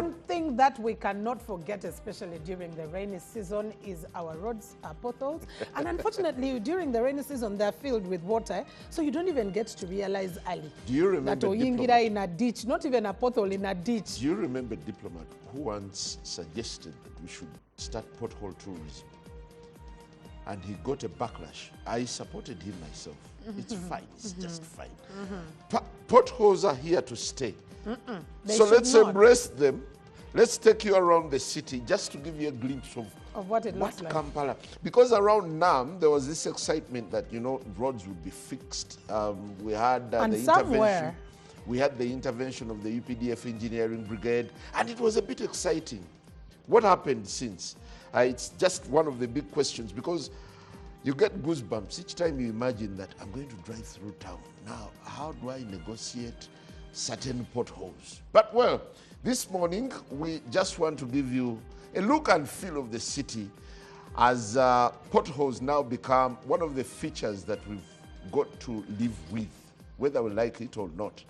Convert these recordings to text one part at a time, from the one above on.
One thing that we cannot forget, especially during the rainy season, is our roads potholes. And unfortunately, during the rainy season, they're filled with water, so you don't even get to realize early. Do you remember that Oyingira in a ditch, not even a pothole, in a ditch. Do you remember Diplomat who once suggested that we should start pothole tourism? And he got a backlash. I supported him myself. It's fine. It's just fine. Potholes are here to stay. So let's embrace them. Let's take you around the city just to give you a glimpse of what it looks like. Kampala. Because around Nam, there was this excitement that, you know, roads would be fixed. We had the intervention. We had the intervention of the UPDF Engineering Brigade, and it was a bit exciting. What happened since? It's just one of the big questions, because you get goosebumps each time you imagine that I'm going to drive through town. Now, how do I negotiate certain potholes? But well, this morning, we just want to give you a look and feel of the city as potholes now become one of the features that we've got to live with, whether we like it or not.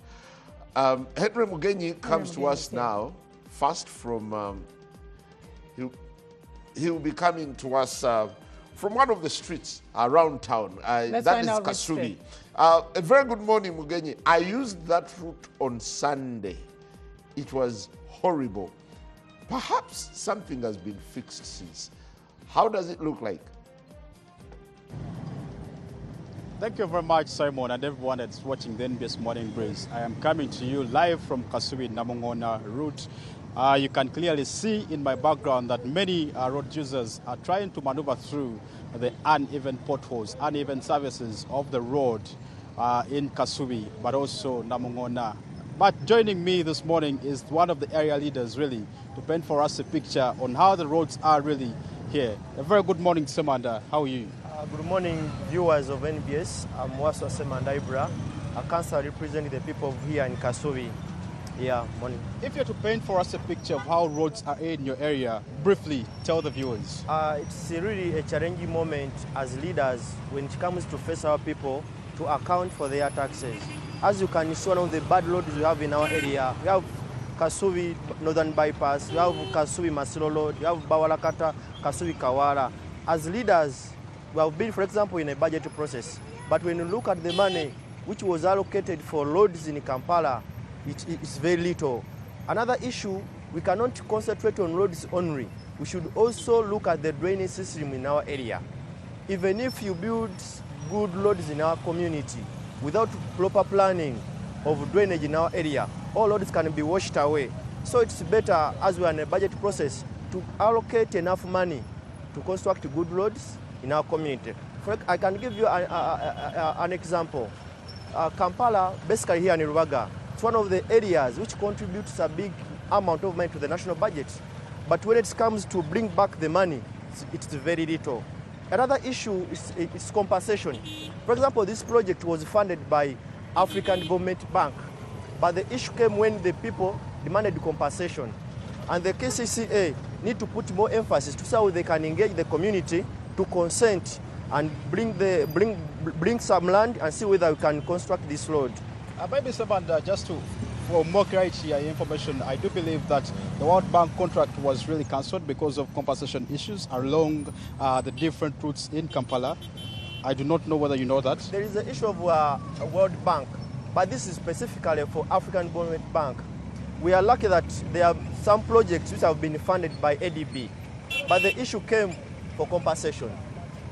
Henry Mugenyi comes to us now, first from, he'll be coming to us from one of the streets around town. That is Kasubi. A very good morning, Mugenyi. I used that route on Sunday. It was horrible. Perhaps something has been fixed since. How does it look like? Thank you very much, Simon, and everyone that's watching the NBS Morning Breeze. I am coming to you live from Kasubi Namongona route. You can clearly see in my background that many road users are trying to maneuver through the uneven potholes, uneven surfaces of the road in Kasubi, but also Namongona. But joining me this morning is one of the area leaders, really, to paint for us a picture on how the roads are really here. A very good morning, Samanda. How are you? Good morning, viewers of NBS. I'm Waswa Semanda Ibra, a councillor representing the people here in Kasubi. Yeah, morning. If you're to paint for us a picture of how roads are in your area, briefly tell the viewers. It's really a challenging moment as leaders when it comes to face our people to account for their taxes. As you can see, one of the bad roads we have in our area, we have Kasubi Northern Bypass, we have Kasubi Masilo Road, we have Bawalakata, Kasubi Kawara. As leaders, we have been, for example, in a budget process. But when you look at the money which was allocated for roads in Kampala, it's very little. Another issue, we cannot concentrate on roads only. We should also look at the drainage system in our area. Even if you build good roads in our community, without proper planning of drainage in our area, all roads can be washed away. So it's better, as we are in a budget process, to allocate enough money to construct good roads in our community. I can give you an example. Kampala, basically here in Rubaga, it's one of the areas which contributes a big amount of money to the national budget. But when it comes to bring back the money, it's very little. Another issue is compensation. For example, this project was funded by African Development Bank, but the issue came when the people demanded compensation. And the KCCA need to put more emphasis to see how they can engage the community to consent and bring some land and see whether we can construct this road. Maybe Samanda, just for more clarity and information, I do believe that the World Bank contract was really cancelled because of compensation issues along the different routes in Kampala. I do not know whether you know that. There is an issue of World Bank, but this is specifically for African Development Bank. We are lucky that there are some projects which have been funded by ADB, but the issue came for compensation.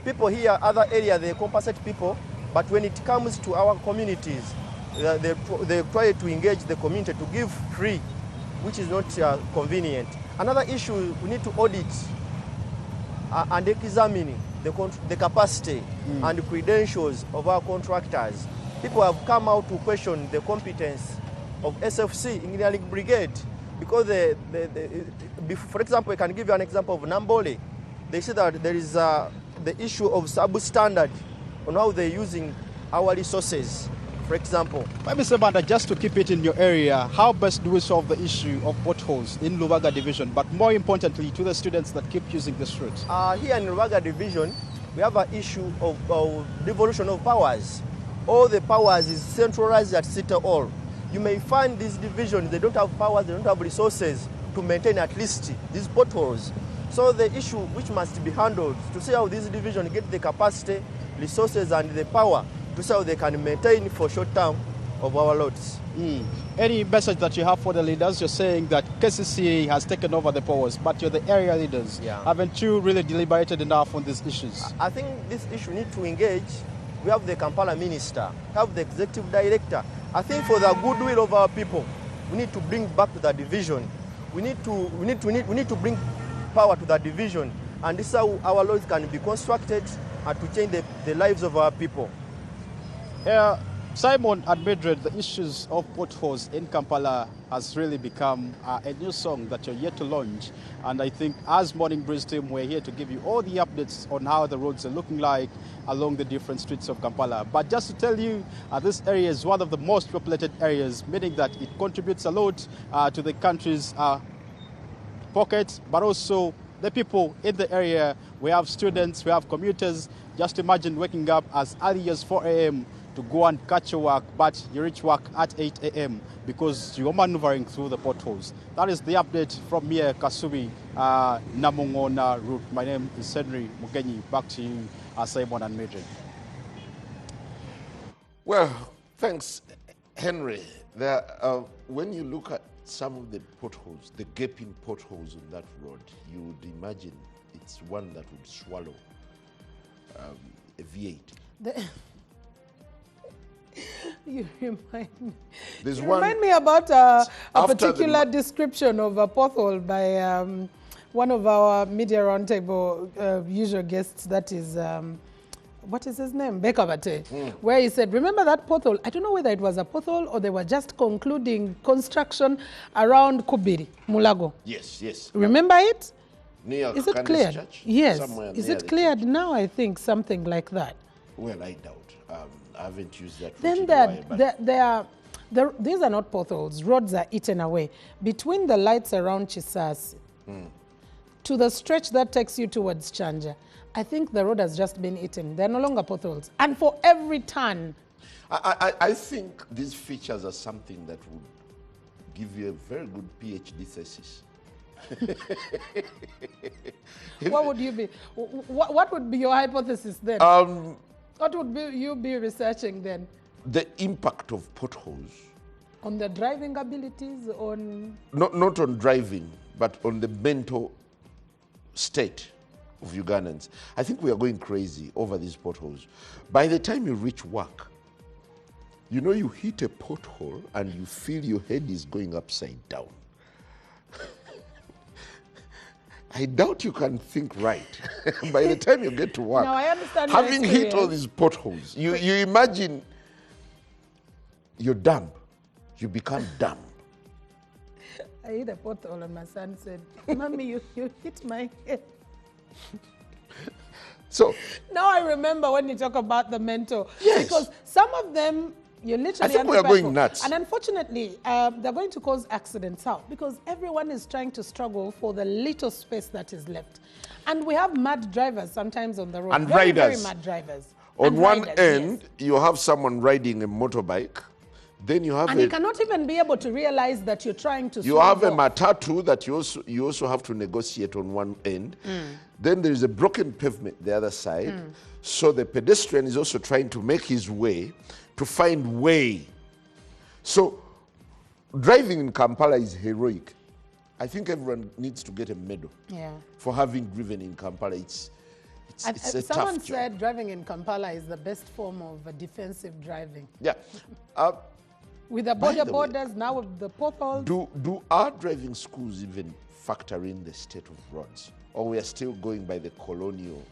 People here, other areas, they compensate people, but when it comes to our communities, they try to engage the community to give free, which is not convenient. Another issue, we need to audit and examine the capacity and credentials of our contractors. People have come out to question the competence of SFC, Engineering Brigade, because for example, I can give you an example of Nambole. They say that there is the issue of substandard on how they're using our resources. For example, maybe Samanda, just to keep it in your area, how best do we solve the issue of potholes in Lubaga Division, but more importantly to the students that keep using this route? Here in Lubaga Division, we have an issue of devolution of powers. All the powers is centralized at City Hall. You may find these divisions, they don't have powers, they don't have resources to maintain at least these potholes. So the issue which must be handled to see how this division get the capacity, resources and the power to see how they can maintain for short term of our roads. Any message that you have for the leaders? You're saying that KCCA has taken over the powers, but you're the area leaders. Yeah. Haven't you really deliberated enough on these issues? I think this issue need to engage. We have the Kampala minister, have the executive director. I think for the goodwill of our people, we need to bring back to the division. We need to bring power to the division, and this is how our roads can be constructed and to change the lives of our people. Simon and Mildred, the issues of potholes in Kampala has really become a new song that you're yet to launch. And I think as Morning Breeze team, we're here to give you all the updates on how the roads are looking like along the different streets of Kampala. But just to tell you, this area is one of the most populated areas, meaning that it contributes a lot to the country's pocket, but also the people in the area. We have students, we have commuters. Just imagine waking up as early as 4 a.m. to go and catch your work, but you reach work at 8 a.m. because you're maneuvering through the potholes. That is the update from here, Kasubi, Namongona route. My name is Henry Mugenyi. Back to you, Simon and Mildred. Well, thanks, Henry. When you look at some of the potholes, the gaping potholes on that road, you would imagine it's one that would swallow a V8. You remind me. There's you one remind me about a particular the description of a pothole by one of our media roundtable usual guests. That is, what is his name? Bekabate, where he said, remember that pothole? I don't know whether it was a pothole or they were just concluding construction around Kubiri, Mulago. Yes, yes. Remember it? Near is it Candace cleared? Church? Yes. Somewhere Is near it the cleared church. now? I think something like that. Well, I doubt. I haven't used that. Then these are not potholes. Roads are eaten away. Between the lights around Chisasi to the stretch that takes you towards Chanja, I think the road has just been eaten. They're no longer potholes. And for every turn. I think these features are something that would give you a very good PhD thesis. What would you be? What would be your hypothesis then? What would you be researching then? The impact of potholes. On the driving abilities, on... Not on driving, but on the mental state of Ugandans. I think we are going crazy over these potholes. By the time you reach work, you know you hit a pothole and you feel your head is going upside down. I doubt you can think right. By the time you get to work, now, I understand having hit all these potholes, you imagine you're dumb. You become dumb. I hit a pothole and my son said, Mommy, you hit my head. So now I remember when you talk about the mental. Yes. Because some of them, you're literally... I think we are going nuts. And unfortunately, they're going to cause accidents out because everyone is trying to struggle for the little space that is left. And we have mad drivers sometimes on the road. And very, riders. Very mad drivers. On and one riders, end, yes. you have someone riding a motorbike. Then you have and he cannot even be able to realize that you're trying to... You have a matatu that you also have to negotiate on one end. Then there is a broken pavement the other side. So the pedestrian is also trying to make his way, to find way. So driving in Kampala is heroic. I think everyone needs to get a medal for having driven in Kampala. It's a tough job. Someone said driving in Kampala is the best form of defensive driving. Yeah. With the borders, now with the potholes. Do our driving schools even factor in the state of roads? Or we are still going by the colonial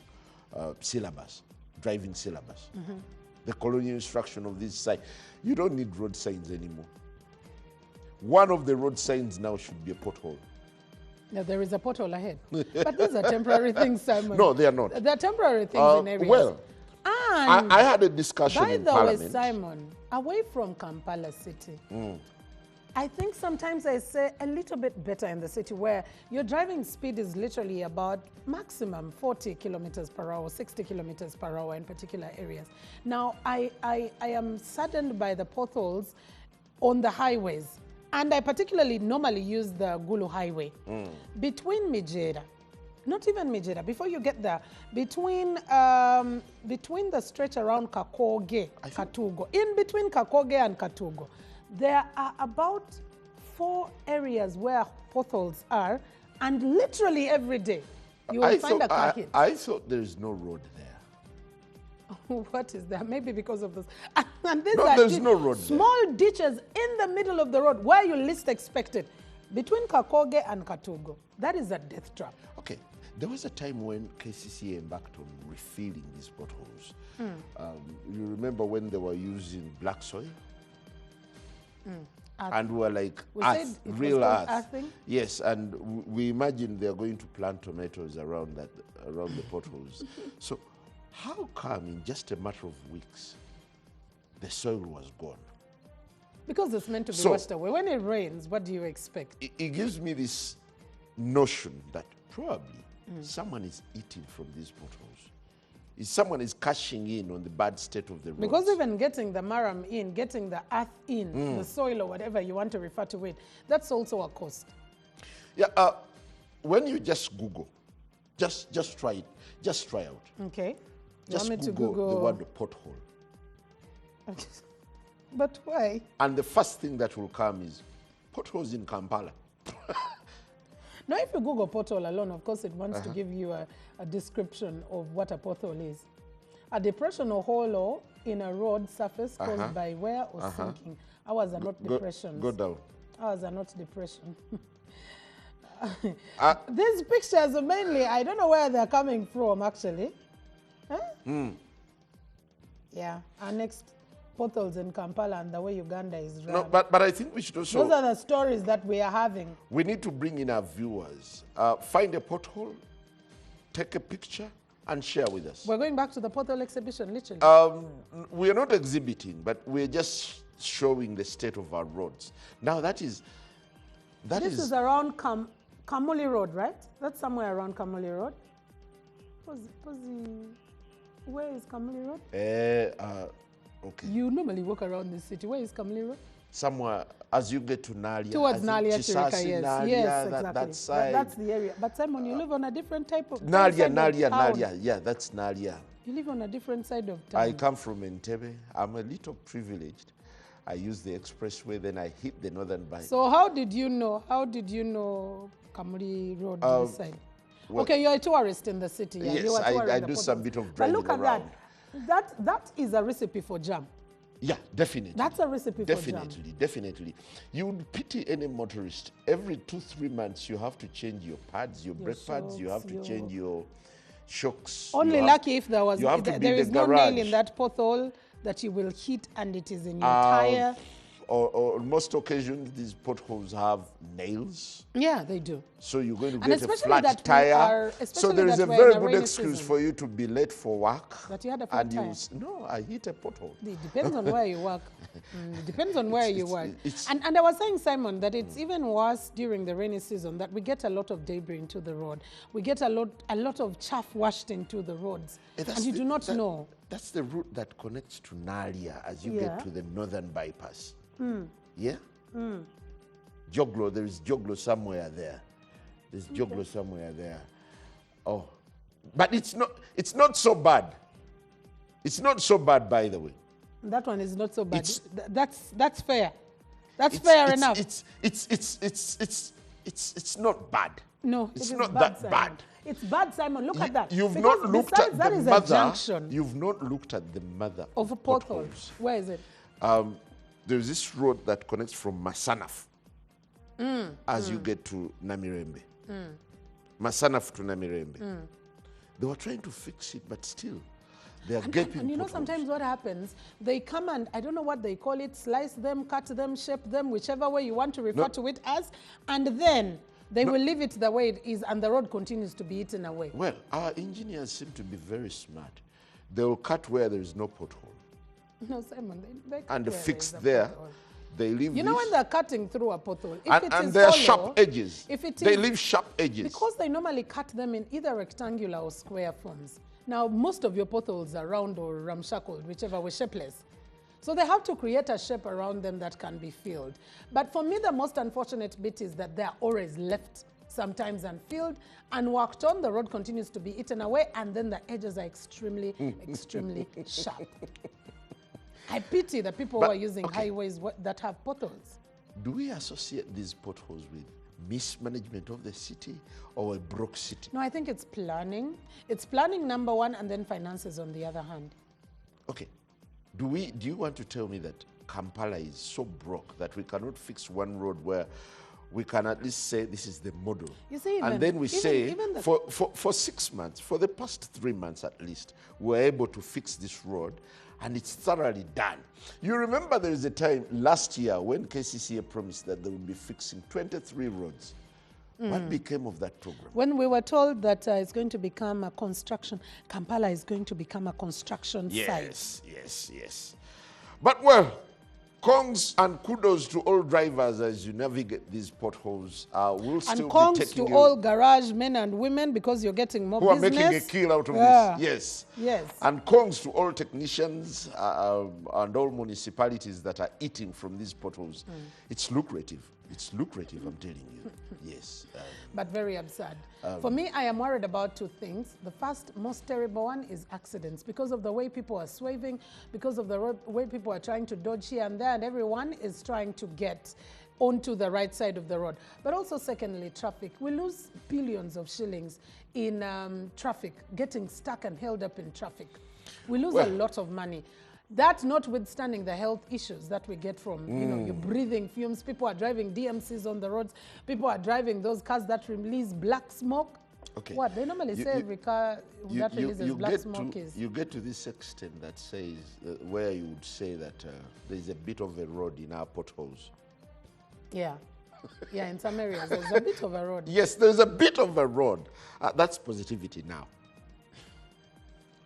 syllabus, driving syllabus? The colonial instruction of this side. You don't need road signs anymore. One of the road signs now should be a pothole. Yeah, there is a pothole ahead. But these are temporary things, Simon. No, they are not. They're temporary things in areas. Well, and I had a discussion in Parliament. By the way, Simon, away from Kampala City, I think sometimes I say a little bit better in the city where your driving speed is literally about maximum 40 kilometers per hour, 60 kilometers per hour in particular areas. Now, I am saddened by the potholes on the highways. And I particularly normally use the Gulu Highway. Between Mijera, not even Mijera, before you get there, between the stretch around Kakoge, Katugo, in between Kakoge and Katugo, there are about 4 areas where potholes are, and literally every day you will find a car hit. I thought there is no road there. What is that? Maybe because of this. And these No, are there's no road small ditches in the middle of the road where you least expect it. Between Kakoge and Katugo. That is a death trap. Okay. There was a time when KCCA embarked on refilling these potholes. You remember when they were using black soil? And we were like, earth, real earth. Earthing? Yes, and we imagined they're going to plant tomatoes around the potholes. So how come in just a matter of weeks, the soil was gone? Because it's meant to be washed away. When it rains, what do you expect? It gives me this notion that probably someone is eating from these potholes. Someone is cashing in on the bad state of the roads. Because even getting the maram in, getting the earth in, the soil or whatever you want to refer to it, that's also a cost. Yeah, when you just Google, just try it, just try out. Okay. Just Google the word pothole. But why? And the first thing that will come is potholes in Kampala. Now, if you Google pothole alone, of course, it wants to give you a description of what a pothole is. A depression or hollow in a road surface caused by wear or sinking. Ours are not depressions. Go down. Ours are not depression. These pictures are mainly, I don't know where they're coming from, actually. Huh? Yeah, our next potholes in Kampala and the way Uganda is run. No, but I think we should also... Those are the stories that we are having. We need to bring in our viewers. Find a pothole, take a picture, and share with us. We're going back to the pothole exhibition, literally. We are not exhibiting, but we're just showing the state of our roads. Now, this is around Kamuli Road, right? That's somewhere around Kamuli Road. Where is Kamuli Road? Okay. You normally walk around the city. Where is Kamuli Road? Somewhere as you get to Nalia. Towards Nalia, Chirika, yes. Nalia, yes, exactly. That side. That's the area. But Simon, you live on a different type of Nalia. Yeah, that's Nalia. You live on a different side of town. I come from Entebbe. I'm a little privileged. I use the expressway, then I hit the northern bike. So how did you know Kamuli Road this side? Well, okay, you're a tourist in the city. Yeah? Yes, I do some bit of driving around. But look at that is a recipe for jam. Yeah, definitely. That's a recipe for jam. Definitely. You would pity any motorist. Every 2-3 months, you have to change your pads, your brake pads. You have to change your shocks. Only lucky if there is no nail in that pothole that you will hit and it is in your tire. Or most occasions, these potholes have nails. Yeah, they do. So you're going to get a flat tire. So there is a very good excuse for you to be late for work. That you had a flat tire. No, I hit a pothole. It depends on where you work. It depends on where you work. And I was saying, Simon, that it's even worse during the rainy season, that we get a lot of debris into the road. We get a lot of chaff washed into the roads. And you do not know. That's the route that connects to Nalia as you get to the northern bypass. Yeah? Joglo, there is Joglo somewhere there. There's Joglo somewhere there. Oh. But it's not so bad. It's not so bad, by the way. That one is not so bad. That's fair. That's fair enough. It's not bad. No, it's not that Simon. bad. It's bad, Simon. Look at that. You've not looked at the mother. You've not looked at the mother of potholes. Where is it? There's this road that connects from Masanaf as you get to Namirembe. Masanaf to Namirembe. They were trying to fix it, but still, they are gaping. And you know, sometimes what happens, they come and, I don't know what they call it, slice them, cut them, shape them, whichever way you want to refer to it as, and then they will leave it the way it is, and the road continues to be eaten away. Well, our engineers seem to be very smart. They will cut where there is no pothole. No, Simon, they and fix there. They leave. You know when they're cutting through a pothole, and there are sharp edges. They leave sharp edges because they normally cut them in either rectangular or square forms. Now, most of your potholes are round or ramshackled, whichever way, shapeless. So they have to create a shape around them that can be filled. But for me, the most unfortunate bit is that they are always left sometimes unfilled, and worked on. The road continues to be eaten away, and then the edges are extremely, extremely sharp. I pity the people who are using highways that have potholes. Do we associate these potholes with mismanagement of the city or a broke city? No, I think it's planning. It's planning, number one, and then finances on the other hand. Okay. Do you want to tell me that Kampala is so broke that we cannot fix one road where we can at least say this is the model? You see, and then we say for 6 months, for the past 3 months at least, we're able to fix this road and it's thoroughly done. You remember there is a time last year when KCCA promised that they would be fixing 23 roads. What became of that program? When we were told that it's going to become a construction, Kampala is going to become a construction site. Yes. But well, congs and kudos to all drivers as you navigate these potholes. We'll still and congs be taking to all garage men and women because you're getting more business. Who are making a kill out of this. Yes. And congs to all technicians and all municipalities that are eating from these potholes. It's lucrative. It's lucrative, I'm telling you. Yes. But very absurd. For me, I am worried about two things. The first, most terrible one is accidents because of the way people are swerving, because of the way people are trying to dodge here and there, and everyone is trying to get onto the right side of the road. But also, secondly, traffic. We lose billions of shillings in traffic, getting stuck and held up in traffic. We lose a lot of money. That notwithstanding the health issues that we get from, your breathing fumes. People are driving DMCs on the roads. People are driving those cars that release black smoke. Okay. What? They normally say every car that releases black smoke is... You get to this extent that says, where you would say that there's a bit of a road in our potholes. Yeah. Yeah, in some areas there's a bit of a road. Yes, there's a bit of a road. That's positivity now.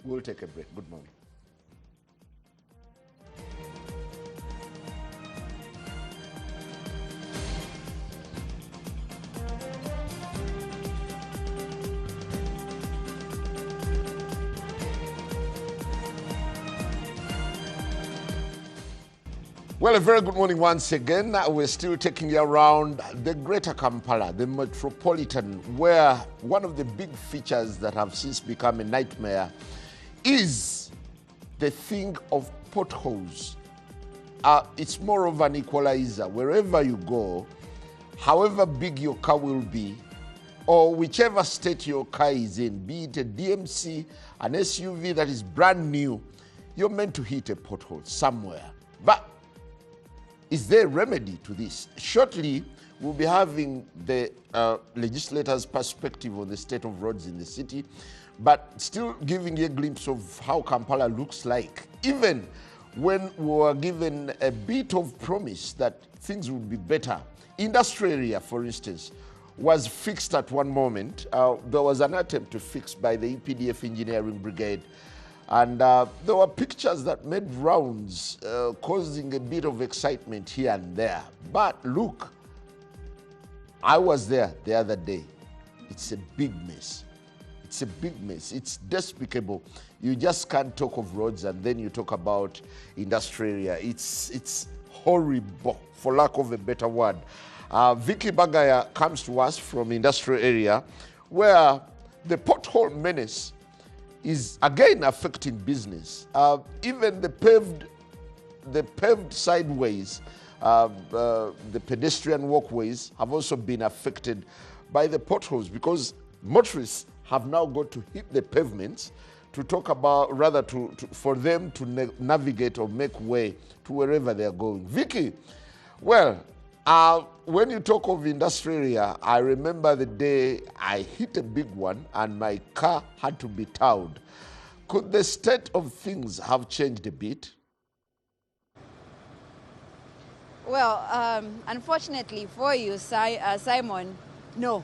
We'll take a break. Good morning. Well, a very good morning once again. We're still taking you around the greater Kampala, the metropolitan, where one of the big features that have since become a nightmare is the thing of potholes. It's more of an equalizer. Wherever you go, however big your car will be, or whichever state your car is in, be it a DMC, an SUV that is brand new, you're meant to hit a pothole somewhere. But is there a remedy to this? Shortly, we'll be having the legislators' perspective on the state of roads in the city, but still giving you a glimpse of how Kampala looks like, even when we were given a bit of promise that things would be better. Industrial area, for instance, was fixed at one moment. There was an attempt to fix by the EPDF Engineering Brigade. And there were pictures that made rounds, causing a bit of excitement here and there. But look, I was there the other day. It's a big mess. It's a big mess. It's despicable. You just can't talk of roads and then you talk about industrial area. It's horrible, for lack of a better word. Vicky Bagaya comes to us from industrial area, where the pothole menace is again affecting business. Even the paved sideways, the pedestrian walkways have also been affected by the potholes, because motorists have now got to hit the pavements to talk about, rather for them to navigate or make way to wherever they are going. Vicky, well, when you talk of industrial area, I remember the day I hit a big one and my car had to be towed. Could the state of things have changed a bit? Well, unfortunately for you, Simon, no.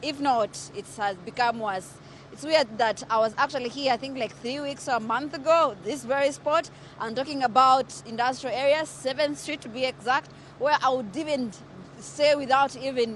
If not, it has become worse. It's weird that I was actually here, I think like 3 weeks or a month ago, this very spot. I'm talking about industrial area, 7th Street to be exact, where I would even say without even,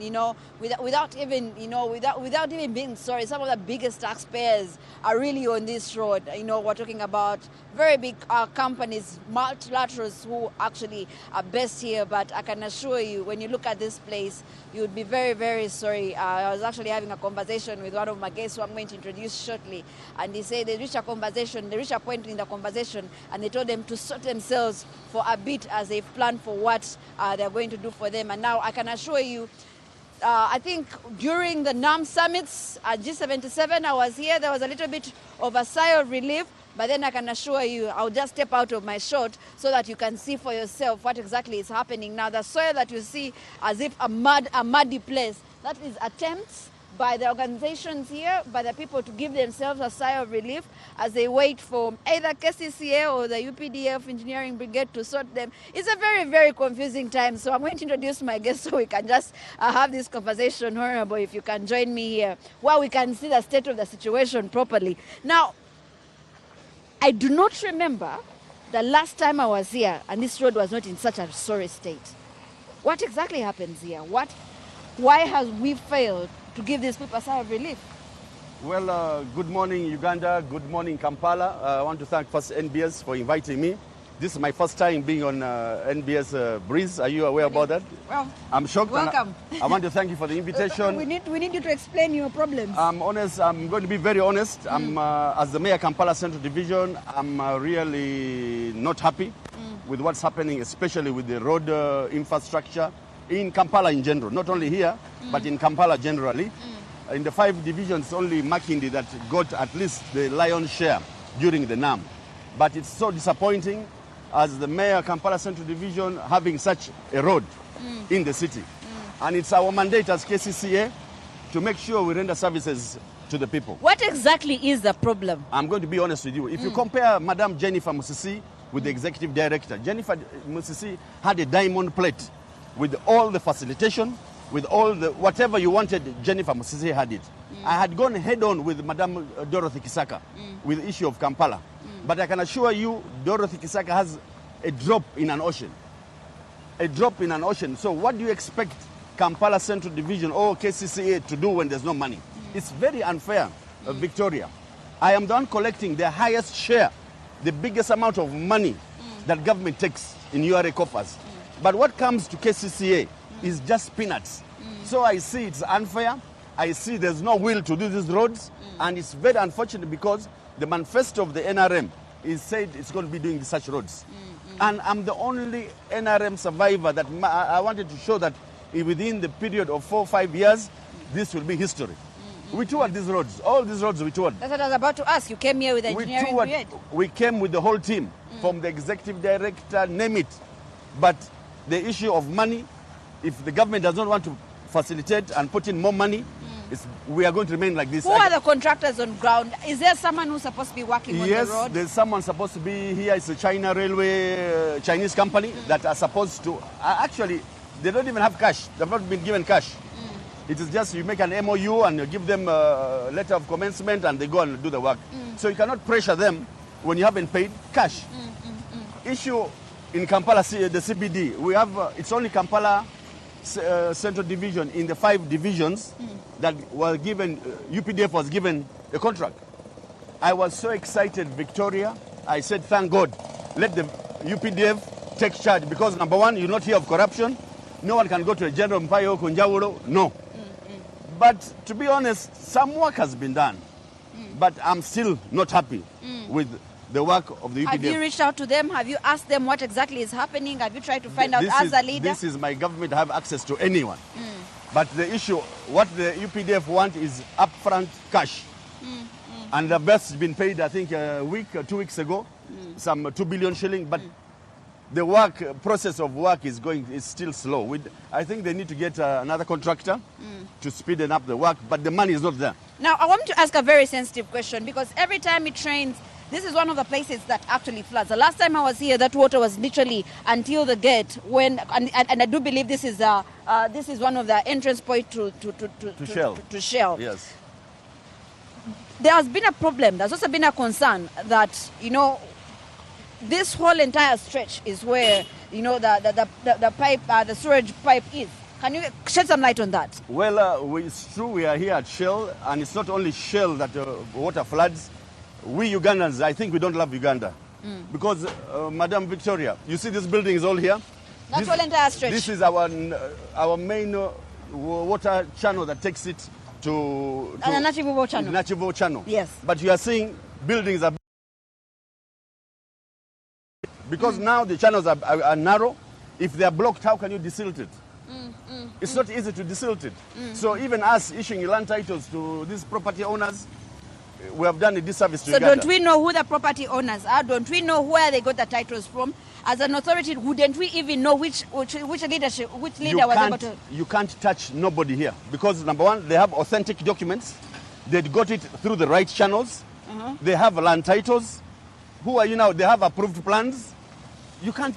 without even being sorry, some of the biggest taxpayers are really on this road. We're talking about very big companies, multilaterals who actually are based here. But I can assure you, when you look at this place, you would be very, very sorry. I was actually having a conversation with one of my guests who I'm going to introduce shortly, and they say they reached a point in the conversation, and they told them to sort themselves for a bit as they plan for what they're going to do for them. And now I can assure you, I think during the NAM summits at G77, I was here, there was a little bit of a sigh of relief, but then I can assure you, I'll just step out of my shot so that you can see for yourself what exactly is happening. Now, the soil that you see as if a muddy place, that is attempts by the organizations here, by the people to give themselves a sigh of relief as they wait for either KCCA or the UPDF Engineering Brigade to sort them. It's a very, very confusing time. So I'm going to introduce my guest so we can just have this conversation. Honorable, if you can join me here, where we can see the state of the situation properly. Now, I do not remember the last time I was here and this road was not in such a sorry state. What exactly happens here? Why have we failed to give these people a sigh of relief? Well, good morning, Uganda. Good morning, Kampala. I want to thank first NBS for inviting me. This is my first time being on NBS Breeze. Are you aware about that? Well, I'm shocked. welcome. I want to thank you for the invitation. we need you to explain your problems. I'm honest. I'm going to be very honest. As the mayor, Kampala Central Division, I'm really not happy with what's happening, especially with the road infrastructure in Kampala in general. Not only here, but in Kampala generally. In the 5 divisions, only Makindi that got at least the lion's share during the NAM. But it's so disappointing as the mayor, Kampala Central Division, having such a road in the city. And it's our mandate as KCCA to make sure we render services to the people. What exactly is the problem? I'm going to be honest with you. If you compare Madam Jennifer Musisi with the executive director, Jennifer Musisi had a diamond plate with all the facilitation, with all the whatever you wanted. Jennifer Musisi had it. I had gone head on with Madam Dorothy Kisaka with the issue of Kampala. But I can assure you, Dorothy Kisaka has a drop in an ocean. A drop in an ocean. So what do you expect Kampala Central Division or KCCA to do when there's no money? It's very unfair, Victoria. I am the one collecting the highest share, the biggest amount of money that government takes in URA coffers. But what comes to KCCA is just peanuts. So I see it's unfair. I see there's no will to do these roads. And it's very unfortunate because the manifesto of the NRM is said it's going to be doing such roads. And I'm the only NRM survivor that I wanted to show that within the period of 4 or 5 years, this will be history. We toured these roads. All these roads we toured. That's what I was about to ask. You came here with the engineering brigade. We came with the whole team, from the executive director, name it. But the issue of money, if the government does not want to facilitate and put in more money, we are going to remain like this. Who are the contractors on ground? Is there someone who's supposed to be working on the road? Yes, there's someone supposed to be here. It's a China Railway, Chinese company that are supposed to... actually, they don't even have cash. They've not been given cash. It is just you make an MOU and you give them a letter of commencement and they go and do the work. So you cannot pressure them when you haven't paid cash. Issue in Kampala, the CBD, we have, it's only Kampala Central Division in the 5 divisions that were given, UPDF was given a contract. I was so excited, Victoria. I said, thank God, let the UPDF take charge because number one, you're not here of corruption. No one can go to a General Mpayo Kunjawulo, no. But to be honest, some work has been done. But I'm still not happy with the work of the UPDF. Have you reached out to them? Have you asked them what exactly is happening? Have you tried to find out as a leader? This is my government have access to anyone. But the issue, what the UPDF want is upfront cash. And the best has been paid, I think, a week or 2 weeks ago, some 2 billion shilling. But the work, process of work is still slow. I think they need to get another contractor to speed up the work, but the money is not there. Now, I want to ask a very sensitive question because every time it rains, this is one of the places that actually floods. The last time I was here, that water was literally until the gate. And I do believe this is one of the entrance points to Shell. Yes. There has been a problem. There's also been a concern that this whole entire stretch is where the pipe, the sewage pipe is. Can you shed some light on that? Well, it's true we are here at Shell, and it's not only Shell that water floods. We Ugandans, I think we don't love Uganda. Because, Madam Victoria, you see this building is all here? That's all entire stretch. This is our main water channel that takes it to the Nachivubo channel. Nachivubo channel. Yes. But you are seeing buildings are... Because now the channels are narrow. If they are blocked, how can you desilt it? It's not easy to desilt it. So even us issuing land titles to these property owners, we have done a disservice to Uganda. So don't we know who the property owners are? Don't we know where they got the titles from? As an authority, wouldn't we even know which leader was able to... You can't touch nobody here. Because number one, they have authentic documents. They got it through the right channels. They have land titles. Who are you now? They have approved plans. You can't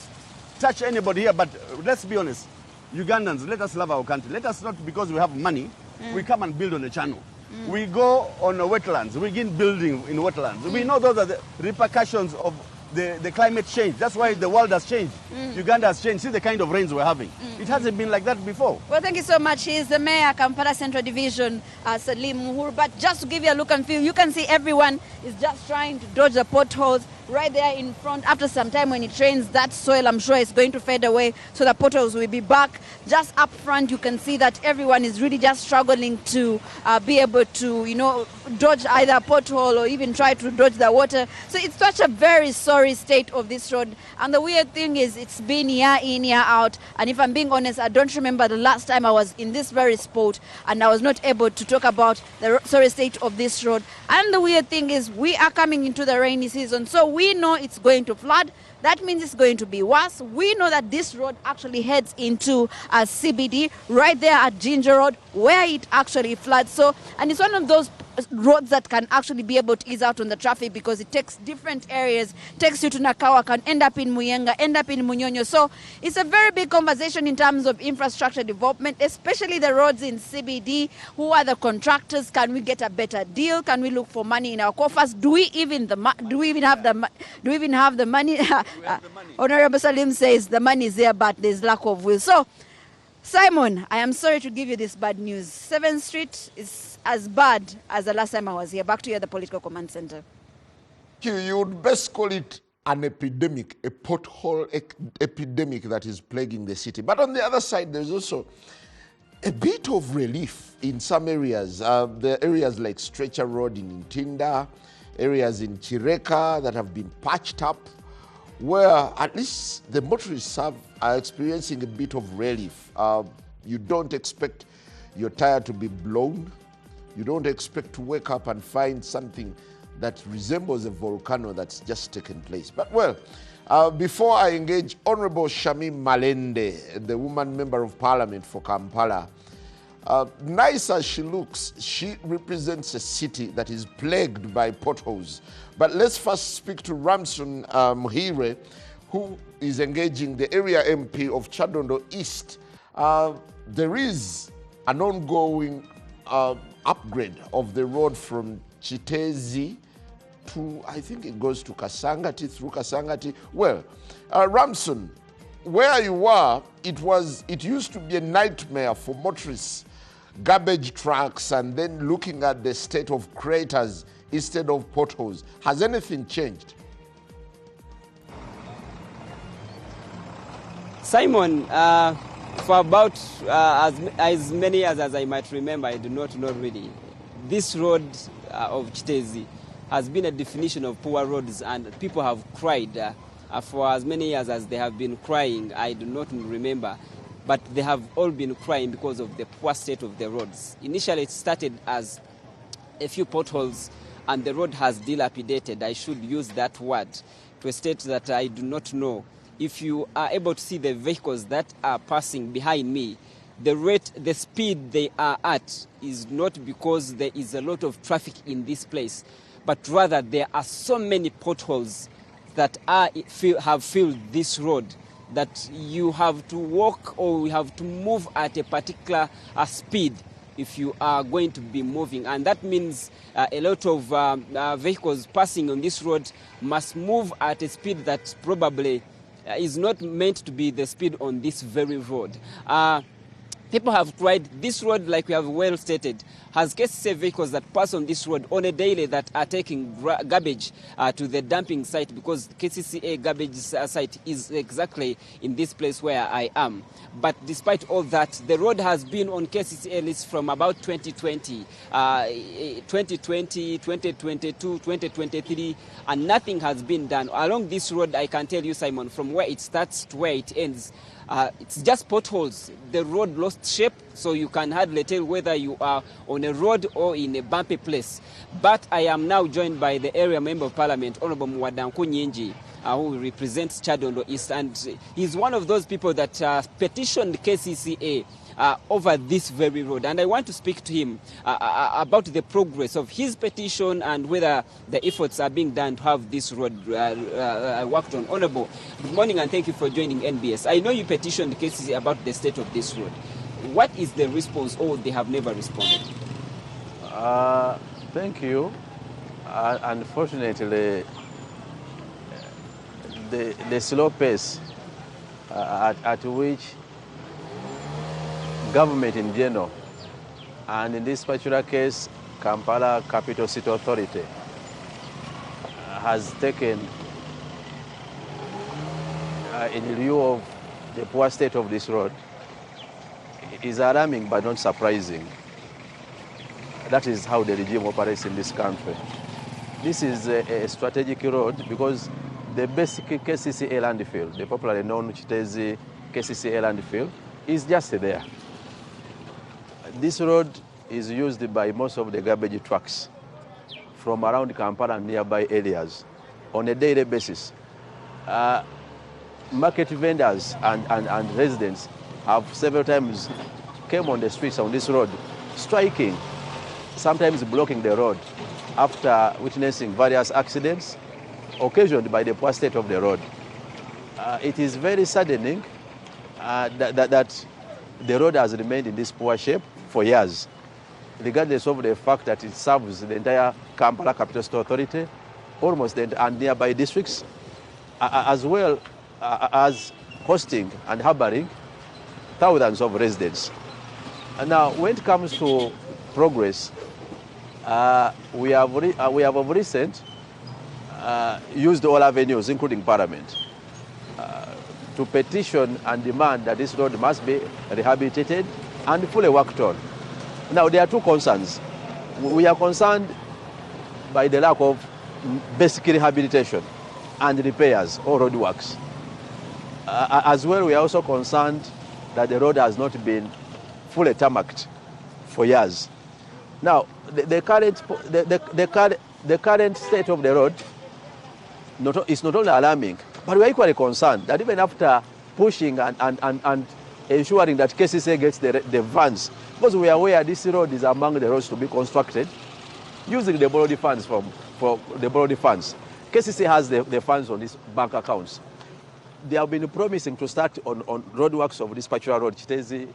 touch anybody here, but let's be honest. Ugandans, let us love our country. Let us not, because we have money, we come and build on a channel. We go on the wetlands. We begin building in wetlands. We know those are the repercussions of the climate change. That's why the world has changed. Uganda has changed. See the kind of rains we're having. It hasn't been like that before. Well, thank you so much. He is the mayor, Kampala Central Division, Salim Muhur. But just to give you a look and feel, you can see everyone is just trying to dodge the potholes right there in front. After some time when it rains, that soil, I'm sure, is going to fade away. So the potholes will be back. Just up front, you can see that everyone is really just struggling to be able to, you know, dodge either a pothole or even try to dodge the water. So it's such a very sorry state of this road. And the weird thing is it's been year in, year out. And if I'm being honest, I don't remember the last time I was in this very spot and I was not able to talk about the sorry state of this road. And the weird thing is we are coming into the rainy season. So we know it's going to flood. That means it's going to be worse. We know that this road actually heads into a CBD right there at Ginger Road where it actually floods. So, and it's one of those roads that can actually be able to ease out on the traffic because it takes different areas, takes you to Nakawa, can end up in Muyenga, end up in Munyonyo. So it's a very big conversation in terms of infrastructure development, especially the roads in CBD. Who are the contractors? Can we get a better deal? Can we look for money in our coffers? Do we even have the money? Honorable Salim says the money is there, but there's lack of will. So, Simon, I am sorry to give you this bad news. 7th Street is as bad as the last time I was here. Back to you at the Political Command Center. You would best call it an epidemic, a pothole epidemic that is plaguing the city. But on the other side, there's also a bit of relief in some areas. There are areas like Stretcher Road in Ntinda, areas in Chireka that have been patched up, where at least the motorists are experiencing a bit of relief. You don't expect your tire to be blown. You don't expect to wake up and find something that resembles a volcano that's just taken place. But well, before I engage Honorable Shami Malende, the woman member of parliament for Kampala, nice as she looks, she represents a city that is plagued by potholes. But let's first speak to Ramson Muhire, who is engaging the area MP of Chadondo East. There is an ongoing upgrade of the road from Chitezi to, I think it goes to Kasangati, through Kasangati. Well, Ramson, where you are, it used to be a nightmare for motorists, garbage trucks, and then looking at the state of craters instead of potholes. Has anything changed? Simon, for about as many years as I might remember, I do not know really, this road of Chitezi has been a definition of poor roads, and people have cried for as many years as they have been crying. I do not remember, but they have all been crying because of the poor state of the roads. Initially, it started as a few potholes, and the road has dilapidated. I should use that word to a state that I do not know. If you are able to see the vehicles that are passing behind me, the speed they are at is not because there is a lot of traffic in this place, but rather there are so many potholes that have filled this road that you have to walk or you have to move at a particular speed if you are going to be moving. And that means a lot of vehicles passing on this road must move at a speed that probably is not meant to be the speed on this very road. People have cried. This road, like we have well stated, has KCCA vehicles that pass on this road on a daily that are taking garbage to the dumping site, because KCCA garbage site is exactly in this place where I am. But despite all that, the road has been on KCCA list from about 2020, 2022, 2023, and nothing has been done. Along this road, I can tell you, Simon, from where it starts to where it ends, it's just potholes. The road lost shape, so you can hardly tell whether you are on a road or in a bumpy place. But I am now joined by the area member of parliament, Honorable Mwadanku Nyingi, who represents Chadondo East, and he's one of those people that petitioned KCCA over this very road. And I want to speak to him about the progress of his petition and whether the efforts are being done to have this road worked on. Honorable, good morning and thank you for joining NBS. I know you petitioned KCCA about the state of this road. What is the response, or they have never responded? Thank you. Unfortunately, the slow pace at which government in general, and in this particular case, Kampala Capital City Authority, has taken in lieu of the poor state of this road is alarming but not surprising. That is how the regime operates in this country. This is a strategic road because the basic KCCA landfill, the popularly known Chitezi KCCA landfill, is just there. This road is used by most of the garbage trucks from around Kampala and nearby areas on a daily basis. Market vendors and residents have several times came on the streets on this road, striking, sometimes blocking the road after witnessing various accidents occasioned by the poor state of the road. It is very saddening that the road has remained in this poor shape for years, regardless of the fact that it serves the entire Kampala Capital City Authority, almost and nearby districts, as well as hosting and harboring thousands of residents. And now, when it comes to progress, we have of recent used all avenues, including Parliament, to petition and demand that this road must be rehabilitated and fully worked on. Now, there are two concerns. We are concerned by the lack of basic rehabilitation and repairs or road works. As well, we are also concerned that the road has not been fully tarmacked for years. Now, the current state of the road is not only alarming, but we are equally concerned that even after pushing and ensuring that KCCA gets the funds, because we are aware this road is among the roads to be constructed using the borrowed funds KCCA has the funds on these bank accounts. They have been promising to start on road works of this particular road, Chitezi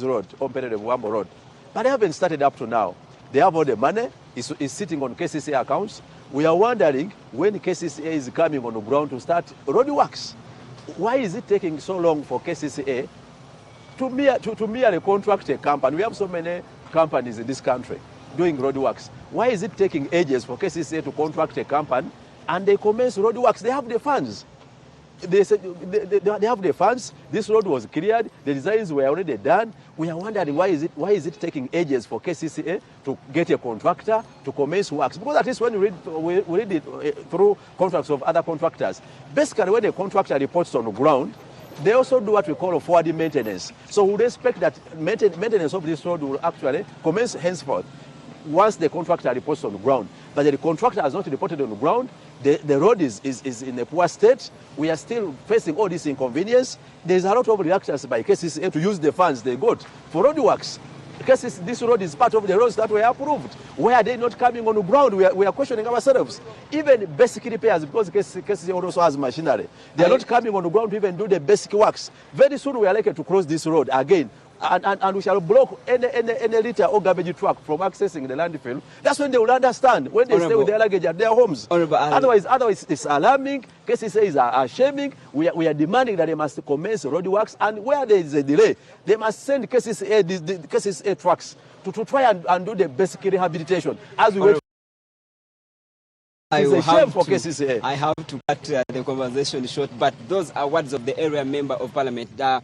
Road, Omperere Wambo Road. But they haven't started up to now. They have all the money, it's sitting on KCCA accounts. We are wondering when KCCA is coming on the ground to start road works. Why is it taking so long for KCCA to merely contract a company? We have so many companies in this country doing road works. Why is it taking ages for KCCA to contract a company and they commence road works? They have the funds. They have the funds. This road was cleared. The designs were already done. We are wondering why is it taking ages for KCCA to get a contractor to commence works? Because at least when we read it through contracts of other contractors, basically when a contractor reports on the ground, they also do what we call a forward maintenance. So we expect that maintenance of this road will actually commence henceforth once the contractor reports on the ground. But the contractor has not reported on the ground. The road is in a poor state. We are still facing all this inconvenience. There's a lot of reluctance by KCCA to use the funds they got for road works. Because this road is part of the roads that were approved. Why are they not coming on the ground? We are questioning ourselves. Even basic repairs, because KCCA also has machinery. They are not coming on the ground to even do the basic works. Very soon we are likely to close this road again. and we shall block any litter or garbage truck from accessing the landfill, that's when they will understand, when they stay with their luggage at their homes. Otherwise it's alarming. KCCA is shaming. We are demanding that they must commence road works, and where there is a delay, they must send KCCA, the KCCA trucks to try and do the basic rehabilitation as we wait. I have to cut the conversation short, but those are words of the area member of parliament. To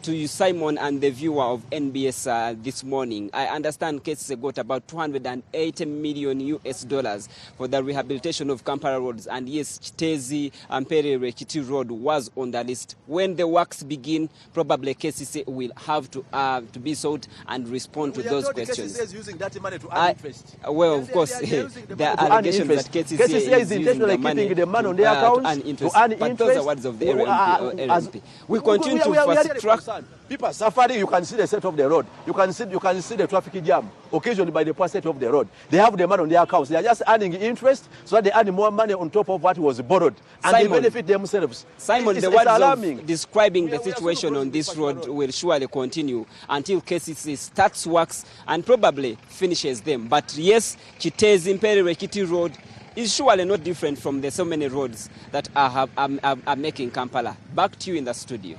you, Simon, and the viewer of NBS this morning, I understand KCCA got about $280 million US for the rehabilitation of Kampala roads, and yes, Chitezi and Perere Chiti Road was on the list. When the works begin, probably KCCA will have to be sought and respond to those questions. KCCA is using that money to earn interest. Well, of course, there are allegations that KCCA is intentionally keeping the money on their accounts to earn interest. But those are words of the area MP. We continue to fast track. People are suffering. You can see the state of the road. You can see the traffic jam occasioned by the poor state of the road. They have the money on their accounts. They are just earning interest so that they earn more money on top of what was borrowed, and they benefit themselves. Simon, the words of describing the situation on this road will surely continue until KCC starts works and probably finishes them. But yes, Chitezi Mperere Kiti Road is surely not different from the so many roads that are making Kampala. Back to you in the studio.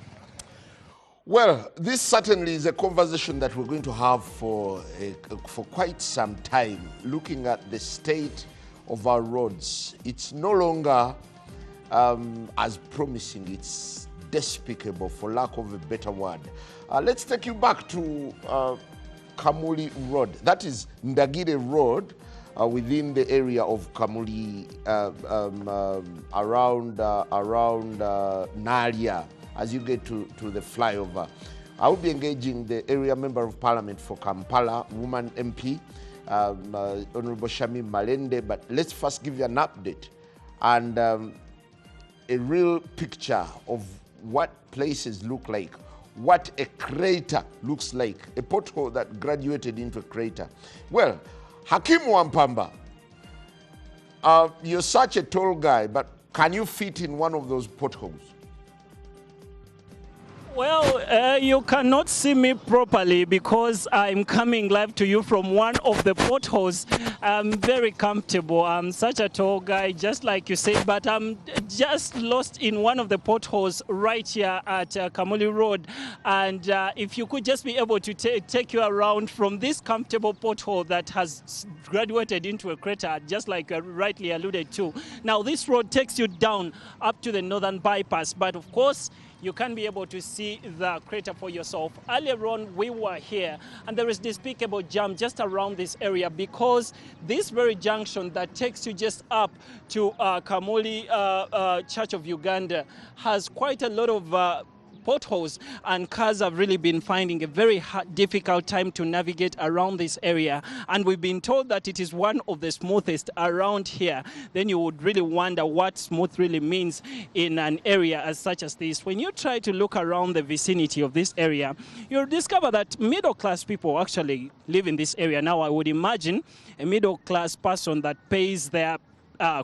Well, this certainly is a conversation that we're going to have for quite some time, looking at the state of our roads. It's no longer as promising. It's despicable, for lack of a better word. Let's take you back to Kamuli Road. That is Ndagire Road within the area of Kamuli, around Nalia. As you get to the flyover. I will be engaging the area member of parliament for Kampala, woman MP, Honorable Shami Malende, but let's first give you an update and a real picture of what places look like, what a crater looks like, a pothole that graduated into a crater. Well, Hakim Wampamba, you're such a tall guy, but can you fit in one of those potholes? Well, you cannot see me properly because I'm coming live to you from one of the potholes. I'm very comfortable. I'm such a tall guy, just like you said, but I'm just lost in one of the potholes right here at Kamuli Road. And if you could just be able to take you around from this comfortable pothole that has graduated into a crater, just like you rightly alluded to. Now, this road takes you down up to the northern bypass, but of course, you can be able to see the crater for yourself. Earlier on, we were here, and there is despicable jam just around this area because this very junction that takes you just up to Kamuli Church of Uganda has quite a lot of potholes, and cars have really been finding a very difficult time to navigate around this area, and we've been told that it is one of the smoothest around here. Then you would really wonder what smooth really means in an area as such as this. When you try to look around the vicinity of this area, you'll discover that middle-class people actually live in this area. Now, I would imagine a middle-class person that pays their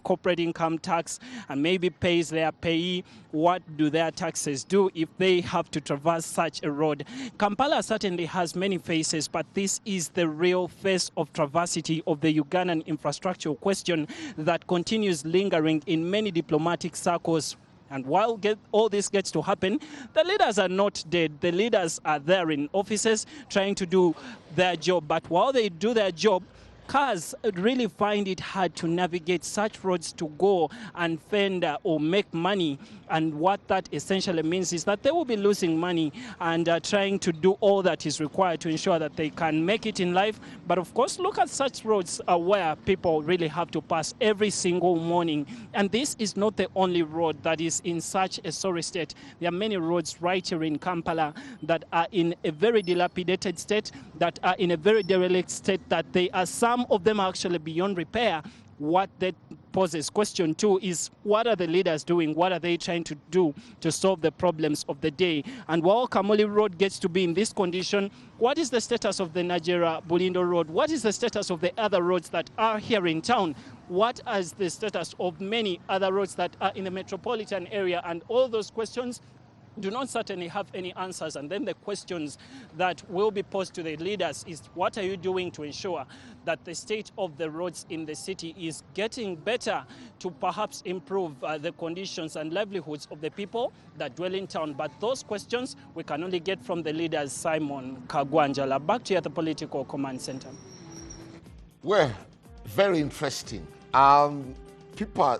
corporate income tax and maybe pays their payee, what do their taxes do if they have to traverse such a road? Kampala certainly has many faces, but this is the real face of travesty of the Ugandan infrastructural question that continues lingering in many diplomatic circles. And while all this gets to happen, the leaders are not dead. The leaders are there in offices trying to do their job. But while they do their job, cars really find it hard to navigate such roads to go and fend or make money. And what that essentially means is that they will be losing money and trying to do all that is required to ensure that they can make it in life. But of course, look at such roads where people really have to pass every single morning. And this is not the only road that is in such a sorry state. There are many roads right here in Kampala that are in a very dilapidated state, that are in a very derelict state, that they are some of them are actually beyond repair. What that poses question to is, what are the leaders doing? What are they trying to do to solve the problems of the day? And while Kamuli Road gets to be in this condition, what is the status of the Nigeria Bulindo Road? What is the status of the other roads that are here in town? What is the status of many other roads that are in the metropolitan area? And all those questions do not certainly have any answers. And then the questions that will be posed to the leaders is, what are you doing to ensure that the state of the roads in the city is getting better to perhaps improve the conditions and livelihoods of the people that dwell in town? But those questions we can only get from the leaders. Simon Kagwanjala, back to you at the Political Command Center. Well, very interesting. People are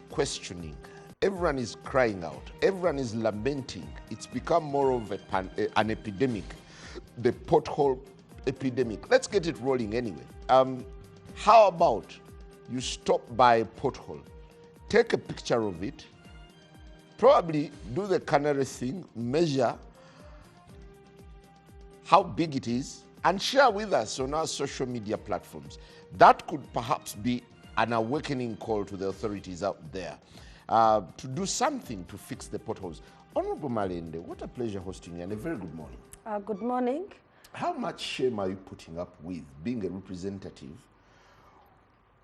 questioning. Everyone is crying out. Everyone is lamenting. It's become more of an epidemic, the pothole epidemic. Let's get it rolling anyway. How about you stop by a pothole, take a picture of it, probably do the canary thing, measure how big it is, and share with us on our social media platforms. That could perhaps be an awakening call to the authorities out there. To do something to fix the potholes. Honorable Malende, what a pleasure hosting you, and a very good morning. Good morning. How much shame are you putting up with being a representative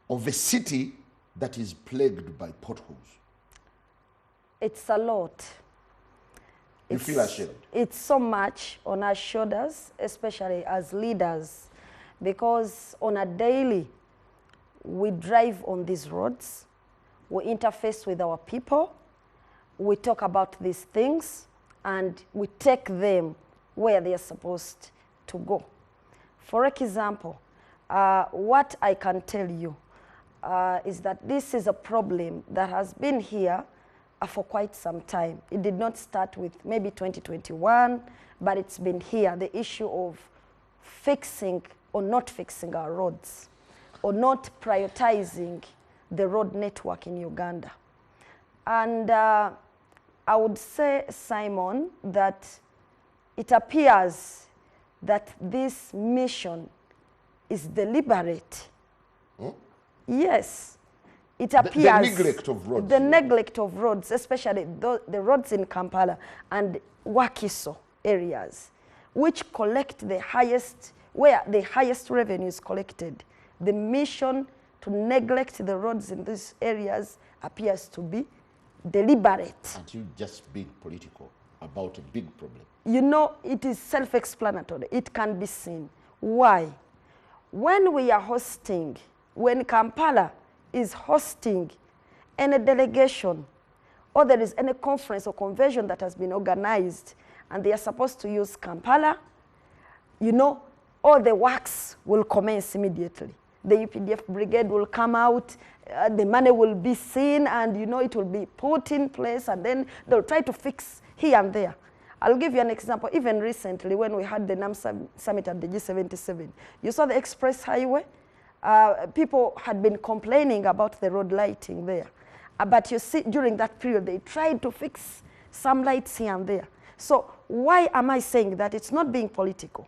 of a city that is plagued by potholes? It's a lot. You feel ashamed? It's so much on our shoulders, especially as leaders, because on a daily, we drive on these roads. We interface with our people, we talk about these things, and we take them where they are supposed to go. For example, what I can tell you is that this is a problem that has been here for quite some time. It did not start with maybe 2021, but it's been here, the issue of fixing or not fixing our roads, or not prioritizing the road network in Uganda. And I would say, Simon, that it appears that this mission is deliberate. Hmm? Yes, it appears. The neglect of roads. The neglect of roads, especially the roads in Kampala and Wakiso areas, which collect the highest, where the highest revenue is collected. The mission to neglect the roads in these areas appears to be deliberate. Aren't you just being political about a big problem? You know, it is self-explanatory. It can be seen. Why? When we are hosting, when Kampala is hosting any delegation, or there is any conference or convention that has been organized, and they are supposed to use Kampala, you know, all the works will commence immediately. The UPDF brigade will come out, the money will be seen, and you know it will be put in place, and then they'll try to fix here and there. I'll give you an example. Even recently, when we had the NAM summit at the G77, you saw the express highway. People had been complaining about the road lighting there. But you see, during that period, they tried to fix some lights here and there. So why am I saying that? It's not being political.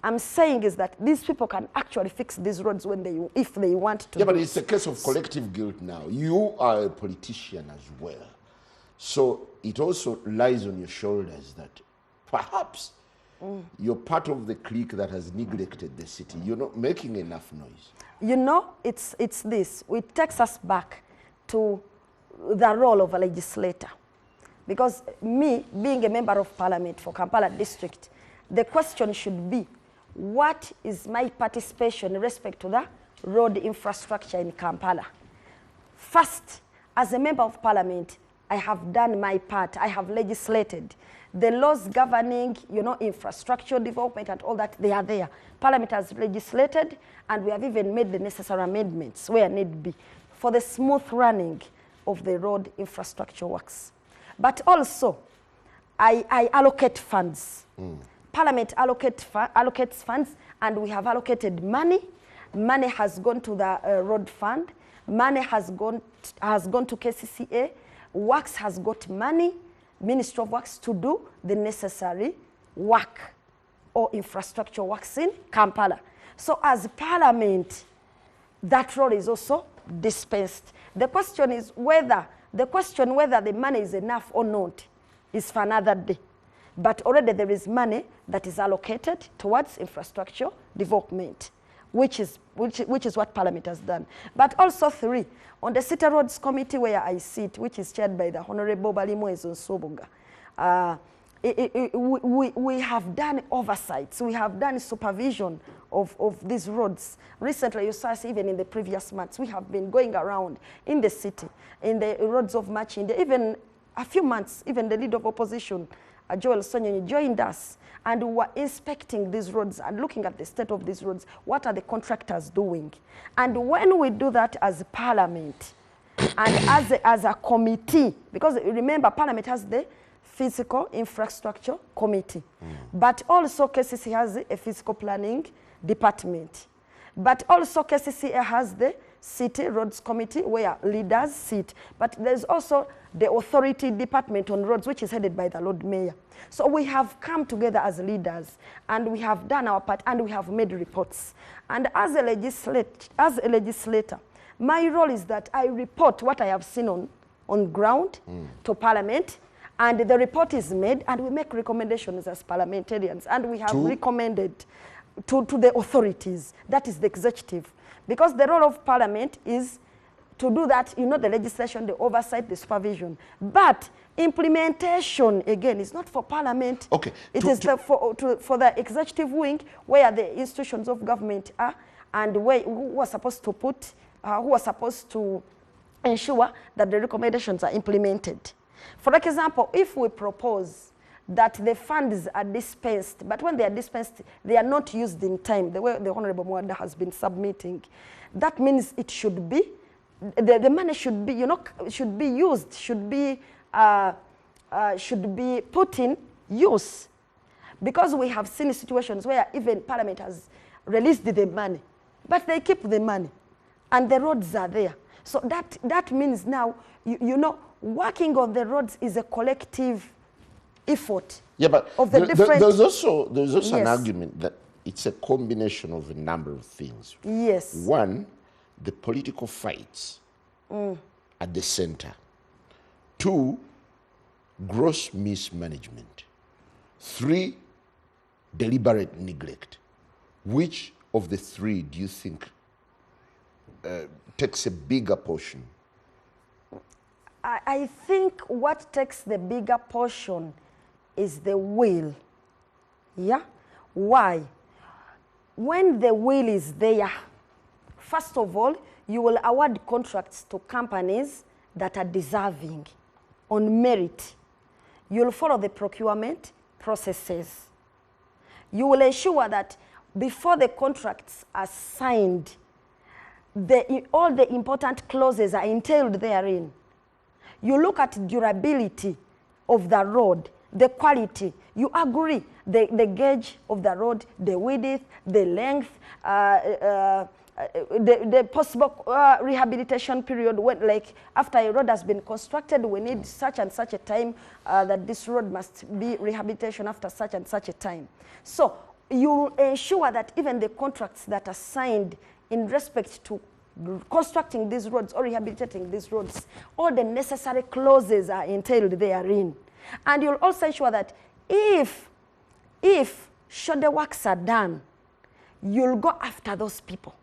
I'm saying is that these people can actually fix these roads when they, if they want to. Yeah, but it's a case of collective guilt now. You are a politician as well. So it also lies on your shoulders that perhaps you're part of the clique that has neglected the city. You're not making enough noise. You know, it's this. It takes us back to the role of a legislator. Because me, being a member of parliament for Kampala district, the question should be, what is my participation in respect to the road infrastructure in Kampala? First, as a member of parliament, I have done my part. I have legislated. The laws governing, you know, infrastructure development and all that, they are there. Parliament has legislated, and we have even made the necessary amendments where need be for the smooth running of the road infrastructure works. But also, I allocate funds. Parliament allocates funds, and we have allocated money. Money has gone to the road fund. Money has gone to KCCA. Works has got money, Ministry of Works, to do the necessary work or infrastructure works in Kampala. So as Parliament, that role is also dispensed. The question is whether the money is enough or not is for another day. But already there is money that is allocated towards infrastructure development, which is what Parliament has done. But also three, on the City Roads Committee where I sit, which is chaired by the Honorable Balimwezo Nsobuga, we have done oversights, we have done supervision of these roads. Recently, you saw us even in the previous months, we have been going around in the city, in the roads of Machinda, even a few months, even the leader of opposition, Joel Sonyonyi, joined us, and we were inspecting these roads and looking at the state of these roads. What are the contractors doing? And when we do that as Parliament, and as a committee, because remember, Parliament has the Physical Infrastructure Committee, but also KCC has a Physical Planning Department, but also KCC has the City Roads Committee where leaders sit, but there's also the Authority Department on Roads, which is headed by the Lord Mayor. So we have come together as leaders, and we have done our part, and we have made reports. And as a legislator, my role is that I report what I have seen on ground to Parliament, and the report is made, and we make recommendations as parliamentarians, and we have recommended to the authorities, that is the executive, because the role of Parliament is to do that, you know, the legislation, the oversight, the supervision. But implementation, again, is not for Parliament. Okay. It is for the executive wing, where the institutions of government are, and who are supposed to put, who are supposed to ensure that the recommendations are implemented. For example, if we propose that the funds are dispensed, but when they are dispensed, they are not used in time, the way the Honorable Mwada has been submitting, that means it should be, the money should be, you know, should be used, should be put in use. Because we have seen situations where even Parliament has released the money, but they keep the money, and the roads are there. So that means now, you know, working on the roads is a collective effort. Yeah, but of the there's also yes, an argument that it's a combination of a number of things. Yes. One, the political fights at the center. Two, gross mismanagement. Three, deliberate neglect. Which of the three do you think takes a bigger portion? I think what takes the bigger portion is the will. Yeah? Why? When the will is there, first of all, you will award contracts to companies that are deserving on merit. You'll follow the procurement processes. You will ensure that before the contracts are signed, all the important clauses are entailed therein. You look at durability of the road, the quality. You agree the gauge of the road, the width, the length, the possible rehabilitation period. When, like after a road has been constructed, we need such and such a time that this road must be rehabilitation after such and such a time. So you ensure that even the contracts that are signed in respect to constructing these roads or rehabilitating these roads, all the necessary clauses are entailed therein. And you'll also ensure that if shoulder works are done, you'll go after those people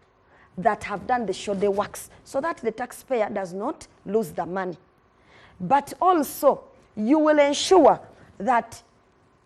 that have done the shoulder works so that the taxpayer does not lose the money. But also, you will ensure that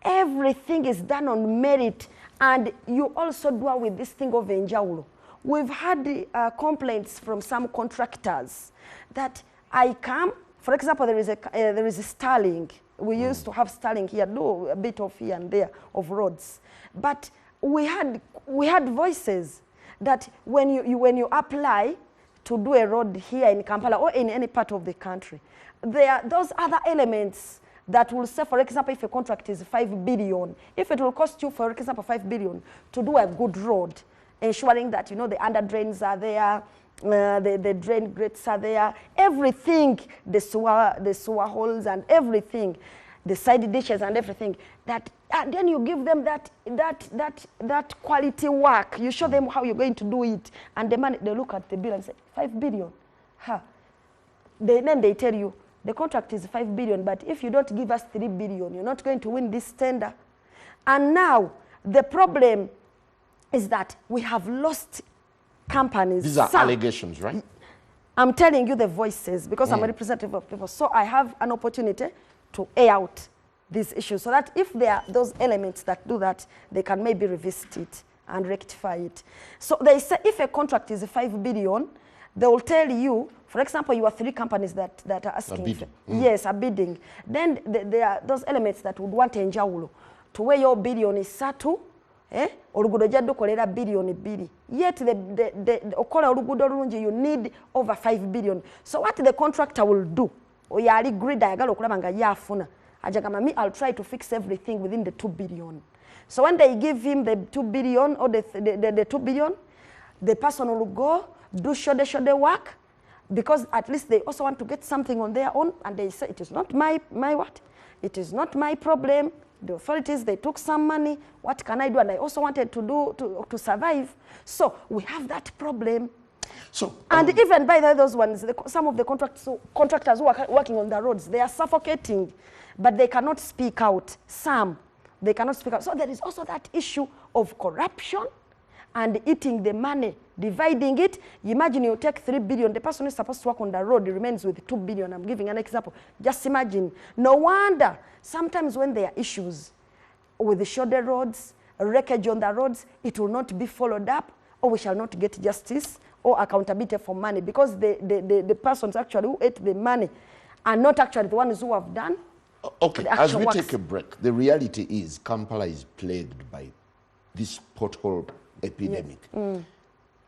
everything is done on merit, and you also dwell with this thing of enjaulo. We've had complaints from some contractors that I come, for example, there is a Starling. We used to have Starling here, do a bit of here and there of roads. But we had voices that when you apply to do a road here in Kampala or in any part of the country, there are those other elements that will say, for example, if a contract is 5 billion, if it will cost you, for example, 5 billion to do a good road, ensuring that, you know, the under drains are there, the drain grates are there, everything, the sewer holes and everything, the side dishes and everything, that and then you give them that quality work. You show them how you're going to do it, and the money, they look at the bill and say, 5 billion. Huh. Then they tell you, the contract is 5 billion, but if you don't give us 3 billion, you're not going to win this tender. And now, the problem is that we have lost companies. These are allegations, right? I'm telling you the voices because I'm a representative of people. So I have an opportunity to air out these issues, so that if there are those elements that do that, they can maybe revisit it and rectify it. So they say if a contract is 5 billion, they will tell you, for example, you are 3 companies that are asking for, yes, are bidding. Then there are those elements that would want enjawulo to where your billion is satu, olugudo jaddu kolera billion 2. Yet the okola olugudo olungi you need over 5 billion. So what the contractor will do, oyali greedy ayagala okulaba nga yafuna, ajagamba me I'll try to fix everything within the 2 billion. So when they give him the 2 billion or the 2 billion, the person will go do shode work, because at least they also want to get something on their own, and they say it is not my what? It is not my problem. The authorities, they took some money. What can I do? And I also wanted to do to survive. So we have that problem. So and even by those ones, some of the contractors who are working on the roads, they are suffocating, but they cannot speak out. Some, they cannot speak out. So there is also that issue of corruption and eating the money, dividing it. You imagine you take 3 billion, the person who is supposed to work on the road remains with 2 billion. I'm giving an example. Just imagine. No wonder sometimes when there are issues with the shoulder roads, wreckage on the roads, it will not be followed up, or we shall not get justice or accountability for money, because the persons actually who ate the money are not actually the ones who have done. Okay, as we take a break, the reality is Kampala is plagued by this pothole epidemic. Yes.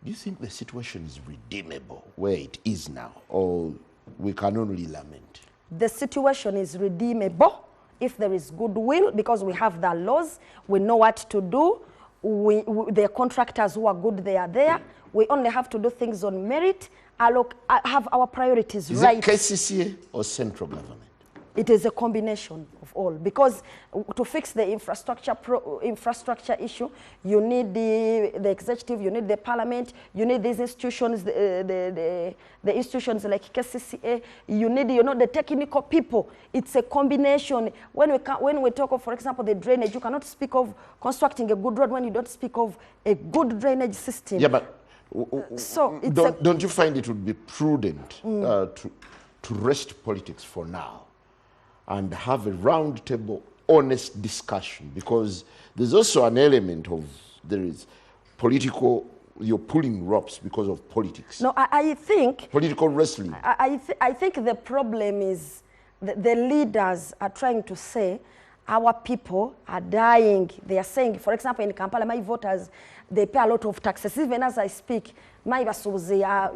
Do you think the situation is redeemable where it is now, or we can only lament? The situation is redeemable if there is goodwill, because we have the laws, we know what to do, the contractors who are good, they are there. We only have to do things on merit, have our priorities right. Is it KCCA or central government? It is a combination of all, because to fix the infrastructure issue, you need the executive, you need the parliament, you need these institutions, the institutions like KCCA, you need the technical people. It's a combination. When we talk of, for example, the drainage, you cannot speak of constructing a good road when you don't speak of a good drainage system. Yeah, but so don't you find it would be prudent to rest politics for now and have a round table, honest discussion? Because there's also an element of, there is political, you're pulling ropes because of politics. No, I think... Political wrestling. I think the problem is the leaders are trying to say, our people are dying. They are saying, for example, in Kampala, my voters, they pay a lot of taxes. Even as I speak, my basuzi are,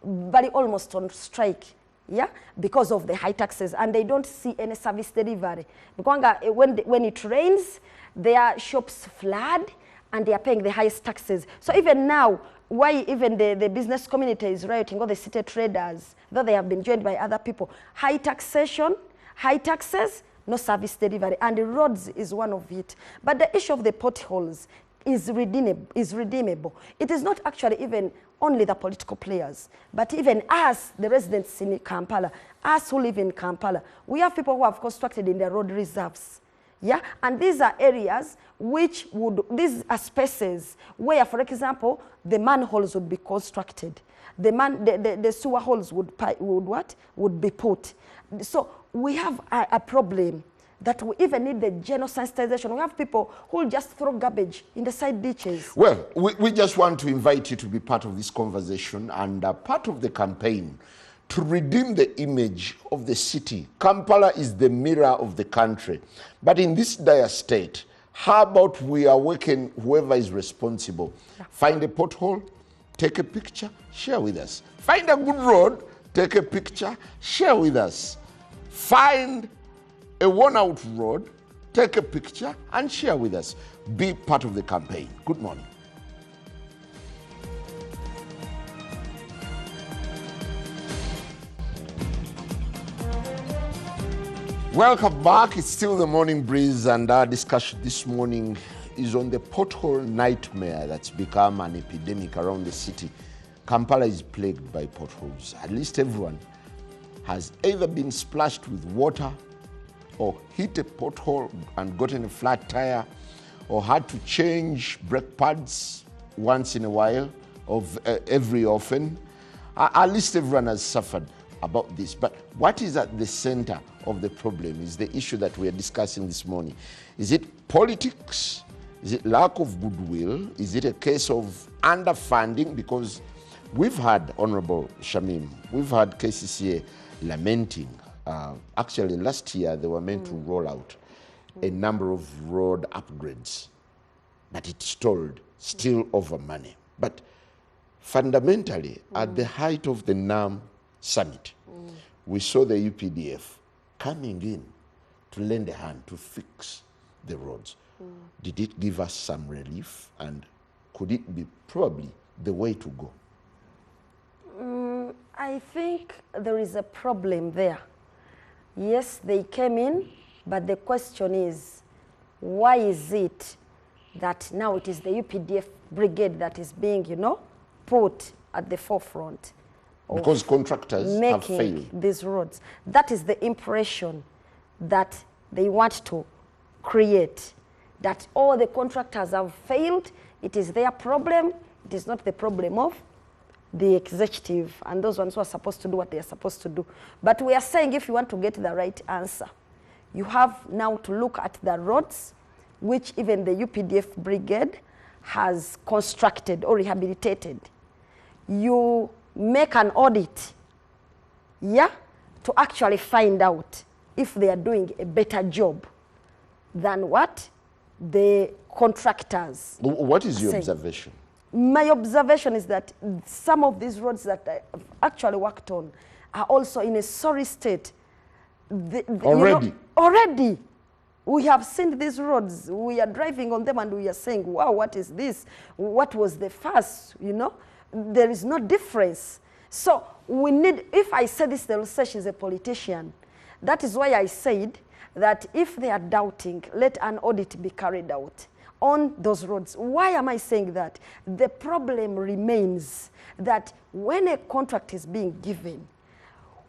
very almost on strike. Yeah, because of the high taxes, and they don't see any service delivery. Because when it rains, their shops flood, and they are paying the highest taxes. So even now, why even the business community is rioting, all the city traders, though they have been joined by other people, high taxation, high taxes, no service delivery, and the roads is one of it. But the issue of the potholes is redeemable. It is not actually even only the political players, but even us, the residents in Kampala, us who live in Kampala, we have people who have constructed in their road reserves. Yeah, and these are areas these are spaces where, for example, the manholes would be constructed. The sewer holes would be put. So we have a problem that we even need the general sensitization. We have people who will just throw garbage in the side ditches. Well, we just want to invite you to be part of this conversation and part of the campaign to redeem the image of the city. Kampala is the mirror of the country. But in this dire state, how about we awaken whoever is responsible? Yeah. Find a pothole, take a picture, share with us. Find a good road, take a picture, share with us. Find a worn-out road, take a picture and share with us. Be part of the campaign. Good morning. Welcome back. It's still the Morning Breeze, and our discussion this morning is on the pothole nightmare that's become an epidemic around the city. Kampala is plagued by potholes. At least everyone has either been splashed with water, or hit a pothole and gotten a flat tire, or had to change brake pads once in a while, every often. At least everyone has suffered. about this. But what is at the center of the problem is the issue that we are discussing this morning. Is it politics? Is it lack of goodwill? Is it a case of underfunding? Because we've had, Honorable Shamim, we've had KCCA lamenting. Actually, last year they were meant to roll out a number of road upgrades, but it stalled, still over money. But fundamentally, at the height of the NAM summit, we saw the UPDF coming in to lend a hand to fix the roads. Did it give us some relief, and could it be probably the way to go? I think there is a problem there. Yes, they came in, but the question is, why is it that now it is the UPDF brigade that is being, put at the forefront? Because contractors have failed. These roads. That is the impression that they want to create, that all the contractors have failed. It is their problem. It is not the problem of the executive and those ones who are supposed to do what they are supposed to do. But we are saying if you want to get the right answer, you have now to look at the roads which even the UPDF brigade has constructed or rehabilitated. You make an audit, to actually find out if they are doing a better job than what the contractors. What is your observation? My observation is that some of these roads that I've actually worked on are also in a sorry state. Already. We have seen these roads. We are driving on them and we are saying, wow, what is this? What was the fuss? There is no difference. So we need, if I say this, they will say she's a politician. That is why I said that if they are doubting, let an audit be carried out on those roads. Why am I saying that? The problem remains that when a contract is being given,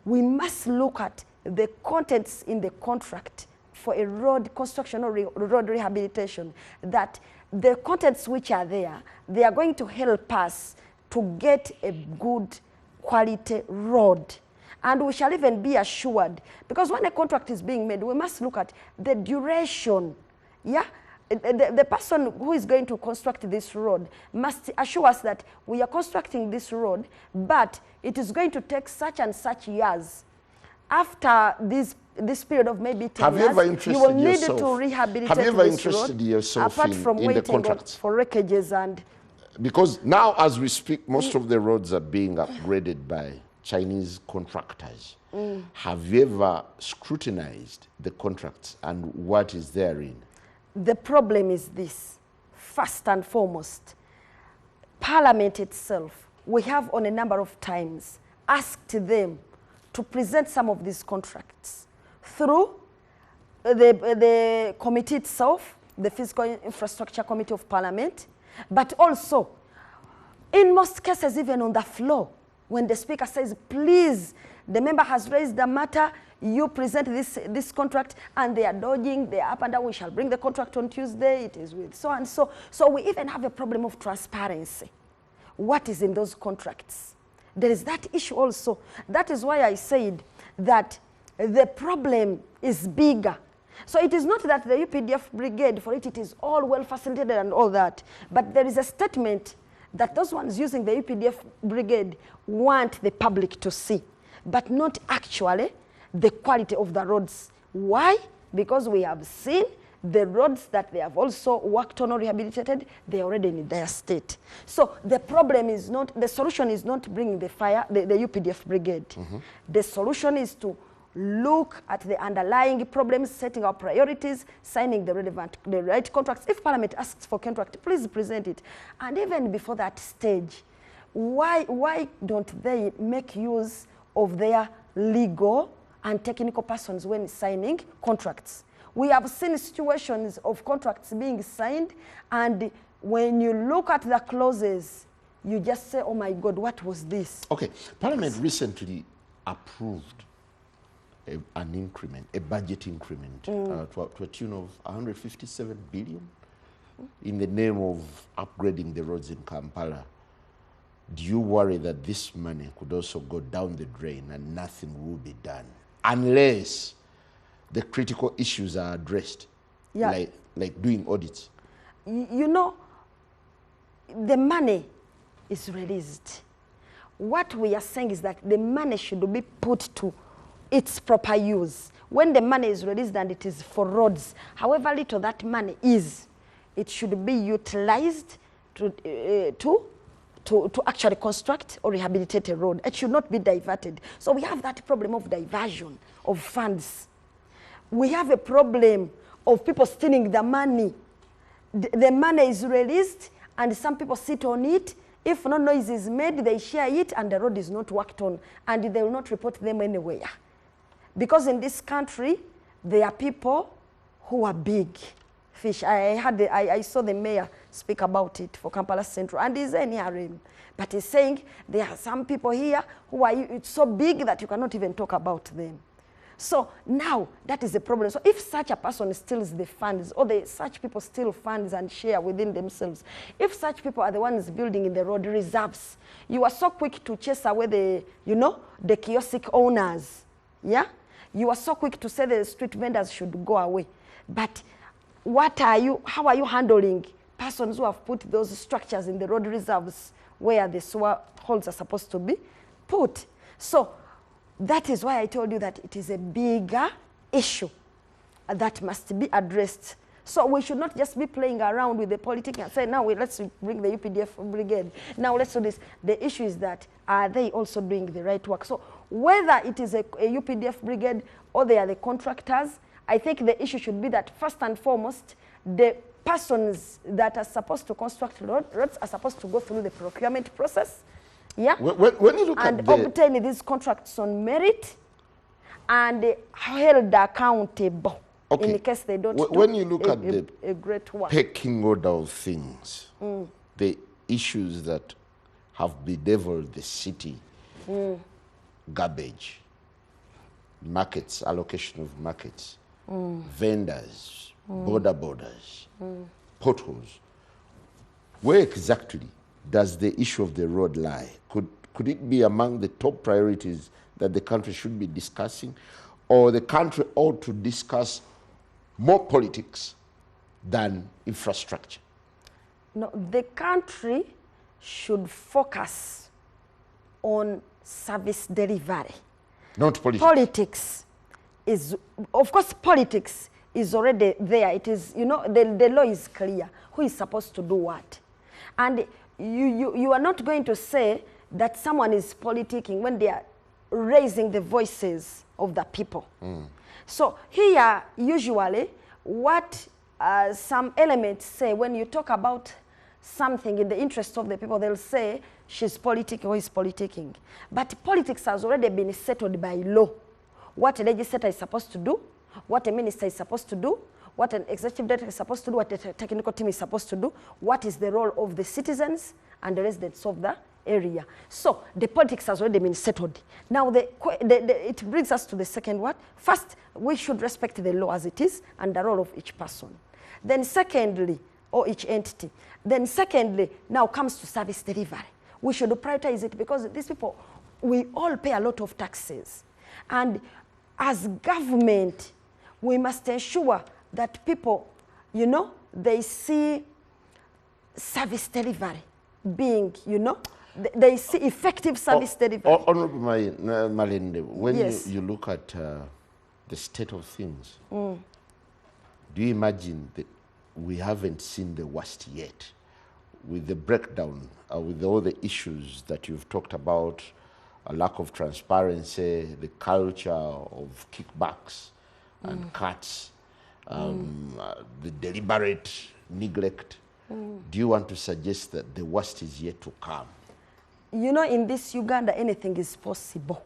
we must look at the contents in the contract for a road construction or road rehabilitation, that the contents which are there, they are going to help us to get a good quality road. And we shall even be assured, because when a contract is being made, we must look at the duration. The person who is going to construct this road must assure us that we are constructing this road, but it is going to take such and such years. After this period of maybe 10 years, you will need to rehabilitate this road. Have you ever interested yourself apart from in the contracts? For wreckages and... Because now, as we speak, most of the roads are being upgraded by Chinese contractors. Have you ever scrutinized the contracts and what is therein? The problem is this. First and foremost, Parliament itself, we have on a number of times asked them to present some of these contracts through the committee itself, the Physical Infrastructure Committee of Parliament, but also, in most cases, even on the floor, when the Speaker says, please, the member has raised the matter, you present this contract, and they are dodging, they are up and down, we shall bring the contract on Tuesday, it is with so and so. So we even have a problem of transparency. What is in those contracts? There is that issue also. That is why I said that the problem is bigger. So it is not that the UPDF brigade, for it is all well facilitated and all that, but there is a statement that those ones using the UPDF brigade want the public to see, but not actually the quality of the roads. Why? Because we have seen the roads that they have also worked on or rehabilitated, they are already in their state. So the problem is not, the solution is not bringing the UPDF brigade. The solution is to look at the underlying problems, setting our priorities, signing the right contracts. If Parliament asks for contract, please present it. And even before that stage, why don't they make use of their legal and technical persons when signing contracts? We have seen situations of contracts being signed, and when you look at the clauses, you just say, oh my God, what was this? Okay, Parliament recently approved an increment, a budget increment to a tune of 157 billion in the name of upgrading the roads in Kampala. do you worry that this money could also go down the drain and nothing will be done unless the critical issues are addressed, like doing audits? You know, the money is released. What we are saying is that the money should be put to its proper use. When the money is released and it is for roads, however little that money is, it should be utilized to actually construct or rehabilitate a road. It should not be diverted. So we have that problem of diversion of funds. We have a problem of people stealing the money. The money is released and some people sit on it. If no noise is made, they share it and the road is not worked on and they will not report them anywhere. Because in this country, there are people who are big fish. I saw the mayor speak about it for Kampala Central, and he's NRM. But he's saying there are some people here who are it's so big that you cannot even talk about them. So now that is the problem. So if such a person steals the funds, or such people steal funds and share within themselves, if such people are the ones building in the road reserves, you are so quick to chase away the kiosk owners. Yeah? You are so quick to say the street vendors should go away. But how are you handling persons who have put those structures in the road reserves where the sewer holes are supposed to be put? So that is why I told you that it is a bigger issue that must be addressed. So we should not just be playing around with the politics and say, now let's bring the UPDF brigade. Now let's do this. The issue is that, are they also doing the right work? So whether it is a UPDF brigade or they are the contractors, I think the issue should be that first and foremost, the persons that are supposed to construct roads are supposed to go through the procurement process. Yeah, when you look and at obtain these contracts on merit and held accountable. Okay. In case they don't when you look at a great work. pecking order of things, the issues that have bedeviled the city, garbage, markets, allocation of markets, vendors, borders, potholes, where exactly does the issue of the road lie? Could it be among the top priorities that the country should be discussing, or the country ought to discuss more politics than infrastructure? No, the country should focus on service delivery. Not politics. Politics is, of course, politics is already there. It is, the law is clear. Who is supposed to do what? And you are not going to say that someone is politicking when they are raising the voices of the people. So here, usually, what some elements say, when you talk about something in the interest of the people, they'll say, she's politicking or he's politicking. But politics has already been settled by law. What a legislator is supposed to do, what a minister is supposed to do, what an executive director is supposed to do, what a technical team is supposed to do, what is the role of the citizens and the residents of the area. So the politics has already been settled. Now it brings us to the second one. First, we should respect the law as it is and the role of each person. Then secondly, or each entity. Then secondly, now comes to service delivery. We should prioritize it because these people, we all pay a lot of taxes. And as government, we must ensure that people, they see service delivery being, they see effective service delivery. Honorable Malinde, when you look at the state of things, do you imagine that we haven't seen the worst yet? With the breakdown, with all the issues that you've talked about, a lack of transparency, the culture of kickbacks and cuts, the deliberate neglect, do you want to suggest that the worst is yet to come? In this Uganda, anything is possible.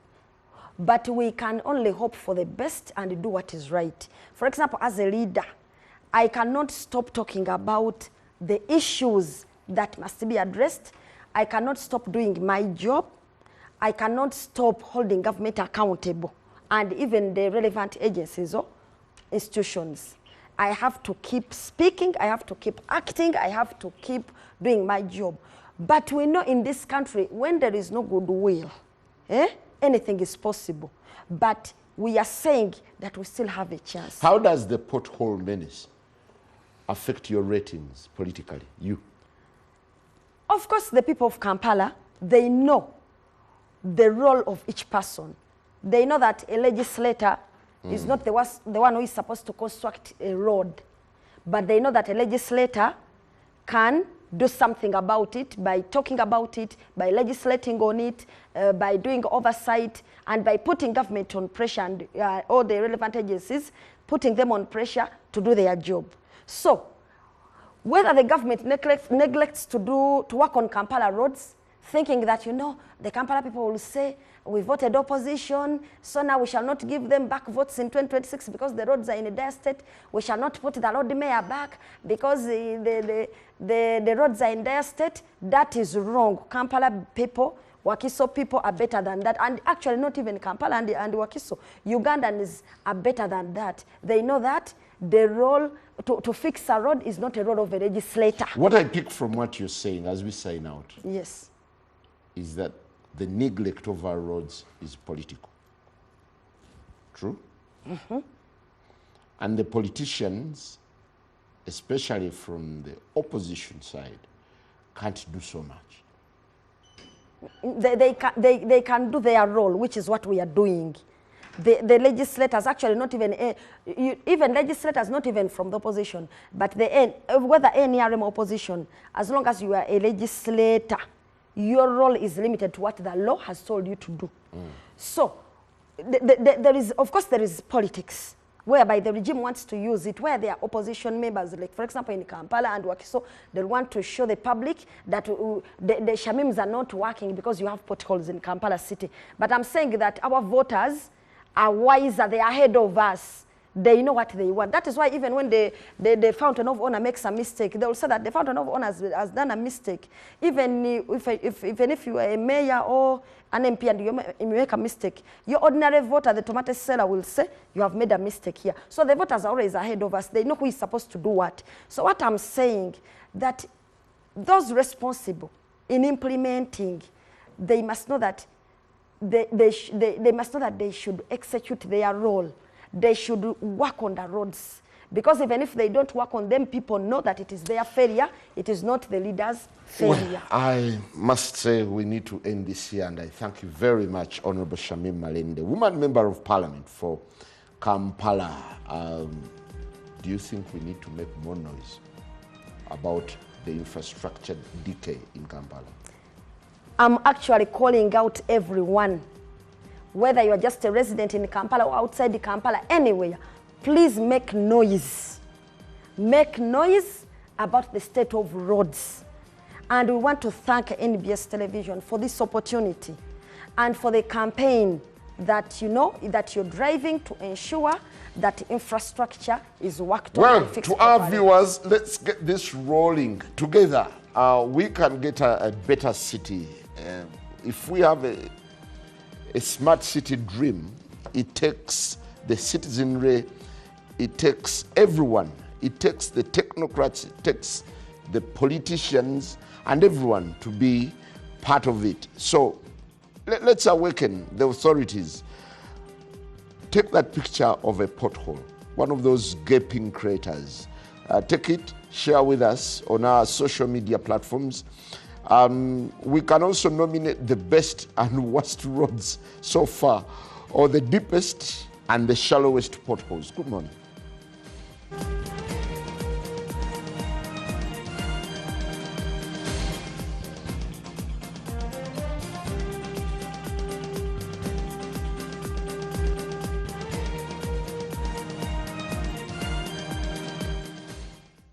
But we can only hope for the best and do what is right. For example, as a leader, I cannot stop talking about the issues that must be addressed. I cannot stop doing my job. I cannot stop holding government accountable and even the relevant agencies or institutions. I have to keep speaking. I have to keep acting. I have to keep doing my job. But we know in this country, when there is no goodwill, anything is possible. But we are saying that we still have a chance. How does the pothole menace affect your ratings politically, you? Of course, the people of Kampala, they know the role of each person. They know that a legislator is not the one who is supposed to construct a road. But they know that a legislator can do something about it by talking about it, by legislating on it, by doing oversight, and by putting government on pressure and all the relevant agencies, putting them on pressure to do their job. So, whether the government neglects to work on Kampala roads, thinking that, you know, the Kampala people will say, we voted opposition, so now we shall not give them back votes in 2026 because the roads are in a dire state. We shall not put the Lord Mayor back because the roads are in dire state. That is wrong. Kampala people, Wakiso people are better than that. And actually not even Kampala and Wakiso. Ugandans are better than that. They know that the role to fix a road is not a role of a legislator. What I pick from what you're saying as we sign out, yes, is that the neglect of our roads is political. True? Mm-hmm. And the politicians, especially from the opposition side, can't do so much. They can do their role, which is what we are doing. The legislators, actually not even, even legislators not even from the opposition, but whether NRM opposition, as long as you are a legislator, your role is limited to what the law has told you to do. So, there is, of course, there is politics, whereby the regime wants to use it, where there are opposition members, like, for example, in Kampala and Wakiso, they want to show the public that the Shamims are not working because you have potholes in Kampala city. But I'm saying that our voters are wiser, they are ahead of us. They know what they want. That is why even when the Fountain of Honor makes a mistake, they will say that the Fountain of Honor has done a mistake. Even if you are a mayor or an MP and you make a mistake, your ordinary voter, the tomato seller, will say, you have made a mistake here. So the voters are always ahead of us. They know who is supposed to do what. So what I'm saying, that those responsible in implementing, they must know that they must know that they should execute their role. They should work on the roads. Because even if they don't work on them, people know that it is their failure. It is not the leaders' failure. Well, I must say we need to end this here, and I thank you very much, Honorable Shamim Malende, woman member of parliament for Kampala. Do you think we need to make more noise about the infrastructure decay in Kampala? I'm actually calling out everyone, whether you are just a resident in Kampala or outside the Kampala, anywhere, please make noise. Make noise about the state of roads. And we want to thank NBS Television for this opportunity and for the campaign that that you're driving to ensure that infrastructure is worked on. Well, to our viewers, let's get this rolling together. We can get a better city. If we have a smart city dream, it takes the citizenry, it takes everyone, it takes the technocrats, it takes the politicians and everyone to be part of it. So let's awaken the authorities. Take that picture of a pothole, one of those gaping craters. Take it, share with us on our social media platforms. We can also nominate the best and worst roads so far, or the deepest and the shallowest potholes. Good morning.